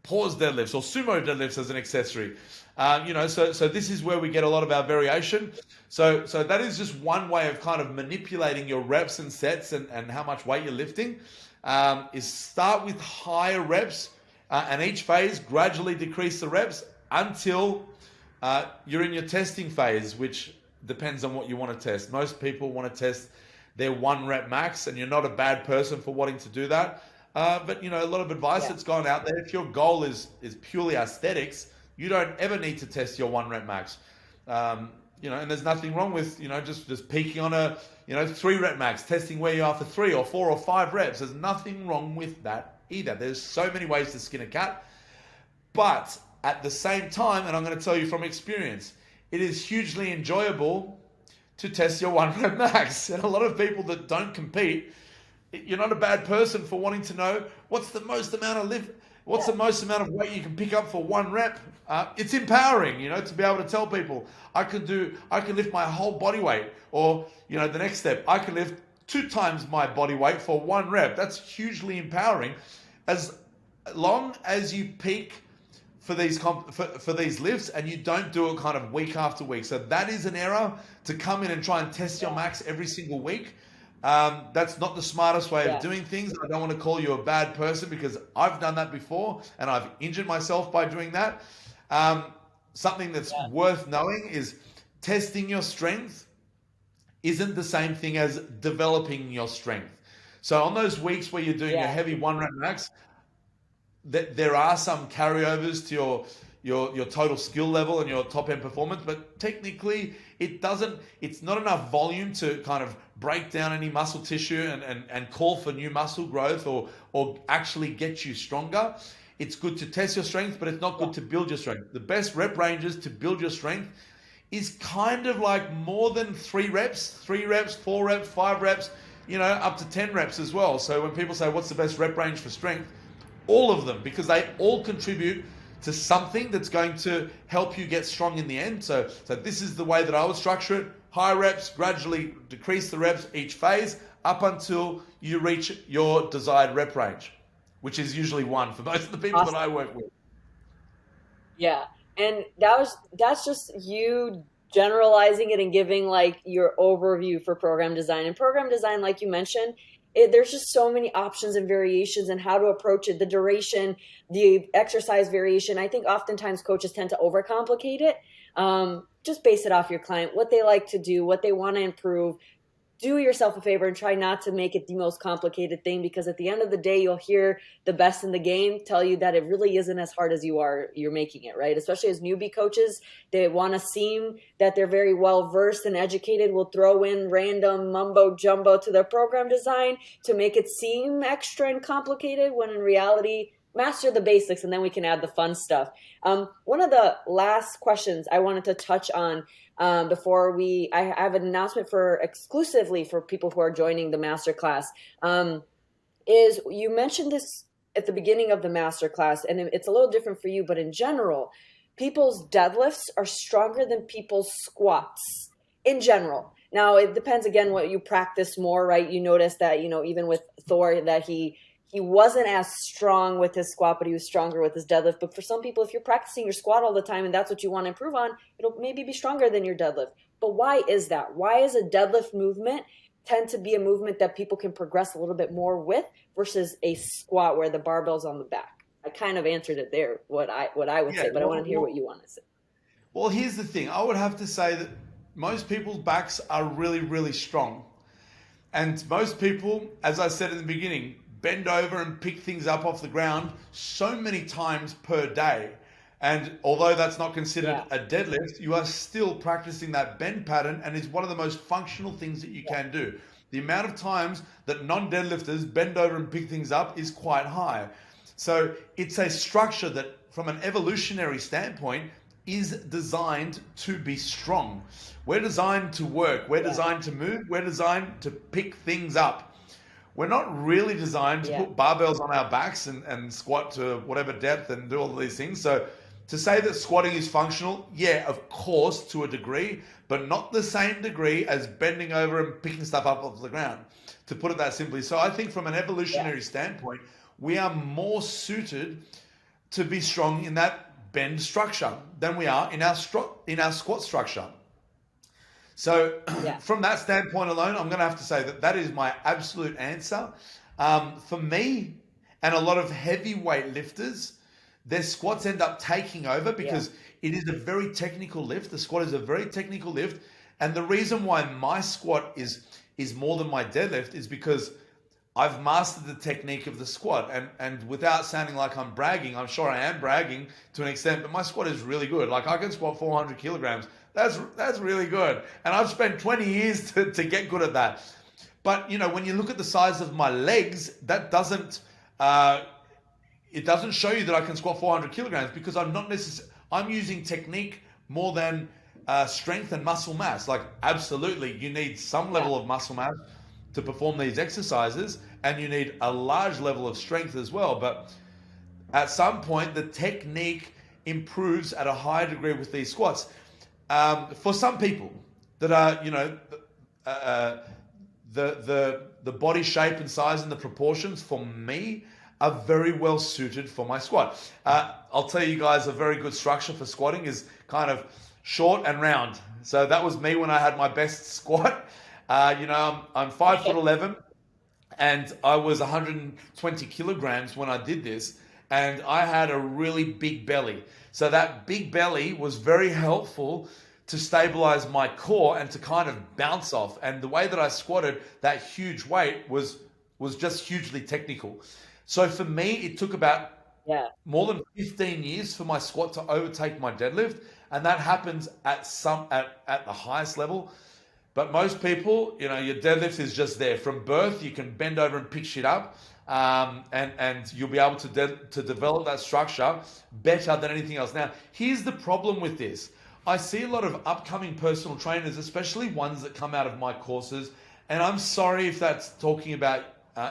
pause deadlifts or sumo deadlifts as an accessory. So this is where we get a lot of our variation. So that is just one way of kind of manipulating your reps and sets and how much weight you're lifting. Is start with higher reps and each phase gradually decrease the reps until you're in your testing phase, which depends on what you want to test. Most people want to test their 1 rep max, and you're not a bad person for wanting to do that. But a lot of advice that's gone out there, if your goal is purely aesthetics, you don't ever need to test your 1 rep max. And there's nothing wrong with just peaking on a 3 rep max, testing where you are for 3 or 4 or 5 reps. There's nothing wrong with that either. There's so many ways to skin a cat. But at the same time, and I'm going to tell you from experience, it is hugely enjoyable to test your 1 rep max. And a lot of people that don't compete, you're not a bad person for wanting to know what's the most amount of weight you can pick up for 1 rep. It's empowering, to be able to tell people I can lift my whole body weight, or the next step, I can lift 2 times my body weight for 1 rep. That's hugely empowering, as long as you peak for these lifts and you don't do it kind of week after week. So that is an error, to come in and try and test your max every single week. That's not the smartest way of doing things. I don't want to call you a bad person, because I've done that before and I've injured myself by doing that. Something that's worth knowing is testing your strength isn't the same thing as developing your strength. So on those weeks where you're doing your heavy 1 rep max, there are some carryovers to your total skill level and your top end performance, but technically it's not enough volume to kind of break down any muscle tissue and call for new muscle growth or actually get you stronger. It's good to test your strength, but it's not good to build your strength. The best rep ranges to build your strength is kind of like more than 3 reps, 4 reps, 5 reps, up to 10 reps as well. So when people say, what's the best rep range for strength? All of them, because they all contribute to something that's going to help you get strong in the end. So this is the way that I would structure it. High reps, gradually decrease the reps each phase up until you reach your desired rep range, which is usually 1 for most of the people that Awesome. I work with. Yeah. And that's just you generalizing it and giving like your overview for program design. And program design, like you mentioned, there's just so many options and variations and how to approach it, the duration, the exercise variation. I think oftentimes coaches tend to overcomplicate it. Just base it off your client, what they like to do, what they want to improve. Do yourself a favor and try not to make it the most complicated thing, because at the end of the day you'll hear the best in the game tell you that it really isn't as hard as you're making it, right? Especially as newbie coaches, they want to seem that they're very well versed and educated, will throw in random mumbo jumbo to their program design to make it seem extra and complicated, when in reality, master the basics and then we can add the fun stuff. One of the last questions I wanted to touch on, before I have an announcement for exclusively for people who are joining the masterclass, is you mentioned this at the beginning of the masterclass, and it's a little different for you, but in general, people's deadlifts are stronger than people's squats in general. Now, it depends again what you practice more, right? You notice that, even with Thor, that he wasn't as strong with his squat, but he was stronger with his deadlift. But for some people, if you're practicing your squat all the time and that's what you want to improve on, it'll maybe be stronger than your deadlift. But why is that? Why is a deadlift movement tend to be a movement that people can progress a little bit more with versus a squat where the barbell's on the back? I kind of answered it there, what I would Yeah, say, but I want to hear what you want to say. well, here's the thing. I would have to say that most people's backs are really, really strong. And most people, as I said in the beginning, bend over and pick things up off the ground so many times per day. And although that's not considered a deadlift, you are still practicing that bend pattern, and it's one of the most functional things that you can do. The amount of times that non-deadlifters bend over and pick things up is quite high. So it's a structure that, from an evolutionary standpoint, is designed to be strong. We're designed to work. We're designed to move. We're designed to pick things up. We're not really designed to put barbells on our backs and squat to whatever depth and do all of these things. So to say that squatting is functional, yeah, of course, to a degree, but not the same degree as bending over and picking stuff up off the ground, to put it that simply. So I think from an evolutionary standpoint, we are more suited to be strong in that bend structure than we are in our squat structure. So from that standpoint alone, I'm going to have to say that that is my absolute answer. For me and a lot of heavyweight lifters, their squats end up taking over because it is a very technical lift. The squat is a very technical lift. And the reason why my squat is more than my deadlift is because I've mastered the technique of the squat. And without sounding like I'm bragging, I'm sure I am bragging to an extent, but my squat is really good. Like I can squat 400 kilograms. That's really good. And I've spent 20 years to get good at that. But, when you look at the size of my legs, that doesn't, it doesn't show you that I can squat 400 kilograms because I'm using technique more than strength and muscle mass. Like, absolutely, you need some level of muscle mass to perform these exercises, and you need a large level of strength as well. But at some point, the technique improves at a higher degree with these squats. For some people that are, the body shape and size and the proportions for me are very well suited for my squat. I'll tell you guys, a very good structure for squatting is kind of short and round. So that was me when I had my best squat. I'm 5'11", and I was 120 kilograms when I did this, and I had a really big belly. So that big belly was very helpful to stabilize my core and to kind of bounce off. And the way that I squatted that huge weight was just hugely technical. So for me, it took about more than 15 years for my squat to overtake my deadlift. And that happens at the highest level. But most people, your deadlift is just there. From birth, you can bend over and pick shit up. And you'll be able to develop that structure better than anything else. Now, here's the problem with this. I see a lot of upcoming personal trainers, especially ones that come out of my courses, and I'm sorry if that's talking about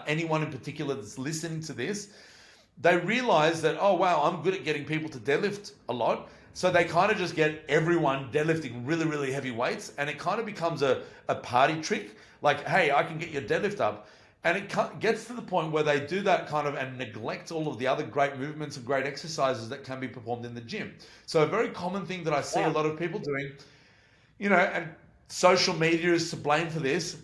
anyone in particular that's listening to this. They realize that, oh wow, I'm good at getting people to deadlift a lot, So they kind of just get everyone deadlifting really, really heavy weights, and it kind of becomes a party trick. Like, hey, I can get your deadlift up. And it gets to the point where they do that kind of and neglect all of the other great movements and great exercises that can be performed in the gym. So a very common thing that I see a lot of people doing, and social media is to blame for this,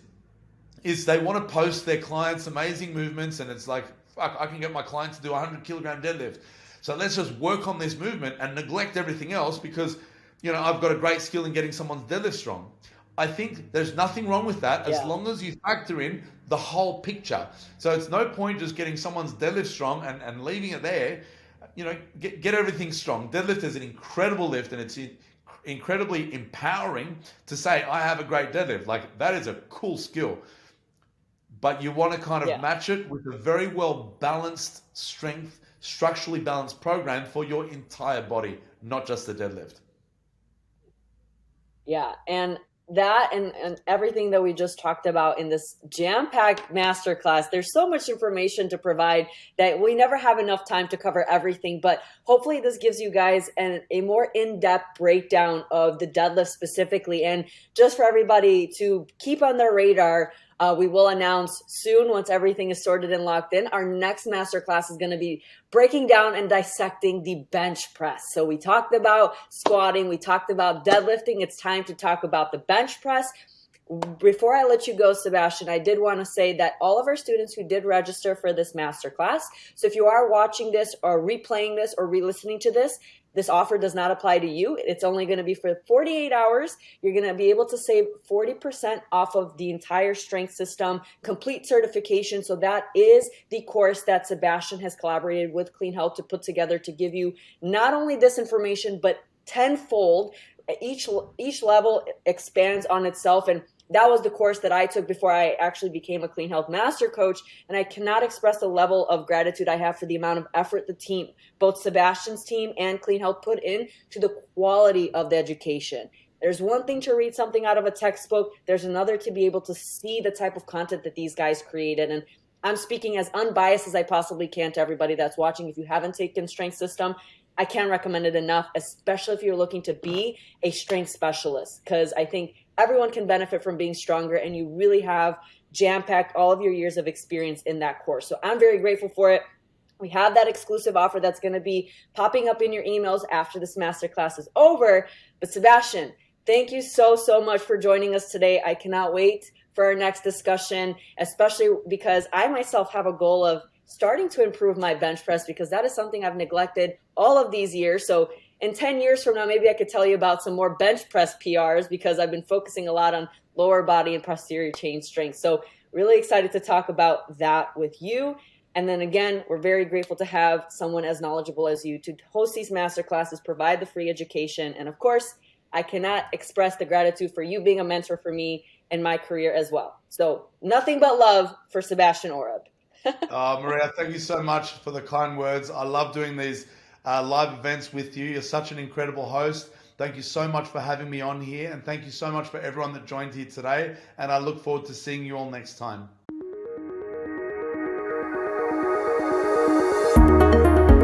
is they want to post their clients' amazing movements, and it's like, fuck, I can get my client to do a 100 kilogram deadlift. So let's just work on this movement and neglect everything else because, I've got a great skill in getting someone's deadlift strong. I think there's nothing wrong with that as long as you factor in the whole picture. So it's no point just getting someone's deadlift strong and leaving it there. Get everything strong. Deadlift is an incredible lift, and it's incredibly empowering to say, I have a great deadlift. Like, that is a cool skill. But you want to kind of match it with a very well balanced strength, structurally balanced program for your entire body, not just the deadlift. Yeah. And that and everything that we just talked about in this jam-packed masterclass, there's so much information to provide that we never have enough time to cover everything. But hopefully this gives you guys a more in-depth breakdown of the deadlift specifically. And just for everybody to keep on their radar, we will announce soon, once everything is sorted and locked in, our next masterclass is going to be breaking down and dissecting the bench press. So we talked about squatting, we talked about deadlifting. It's time to talk about the bench press. Before I let you go, Sebastian, I did want to say that all of our students who did register for this masterclass, so if you are watching this or replaying this or re-listening to this, this offer does not apply to you. It's only going to be for 48 hours. You're going to be able to save 40% off of the entire strength system, complete certification. So that is the course that Sebastian has collaborated with Clean Health to put together to give you not only this information, but tenfold. Each level expands on itself. And that was the course that I took before I actually became a Clean Health Master Coach. And I cannot express the level of gratitude I have for the amount of effort the team, both Sebastian's team and Clean Health, put in to the quality of the education. There's one thing to read something out of a textbook. There's another to be able to see the type of content that these guys created. And I'm speaking as unbiased as I possibly can to everybody that's watching. If you haven't taken Strength System, I can't recommend it enough, especially if you're looking to be a strength specialist, because I think everyone can benefit from being stronger, and you really have jam-packed all of your years of experience in that course. So I'm very grateful for it. We have that exclusive offer that's going to be popping up in your emails after this masterclass is over. But Sebastian, thank you so much for joining us today. I cannot wait for our next discussion, especially because I myself have a goal of starting to improve my bench press, because that is something I've neglected all of these years. So in 10 years from now, maybe I could tell you about some more bench press PRs, because I've been focusing a lot on lower body and posterior chain strength. So really excited to talk about that with you. And then again, we're very grateful to have someone as knowledgeable as you to host these masterclasses, provide the free education. And of course, I cannot express the gratitude for you being a mentor for me in my career as well. So nothing but love for Sebastian Oreb. Maria, thank you so much for the kind words. I love doing these live events with you. You're such an incredible host. Thank you so much for having me on here, and thank you so much for everyone that joined here today, and I look forward to seeing you all next time.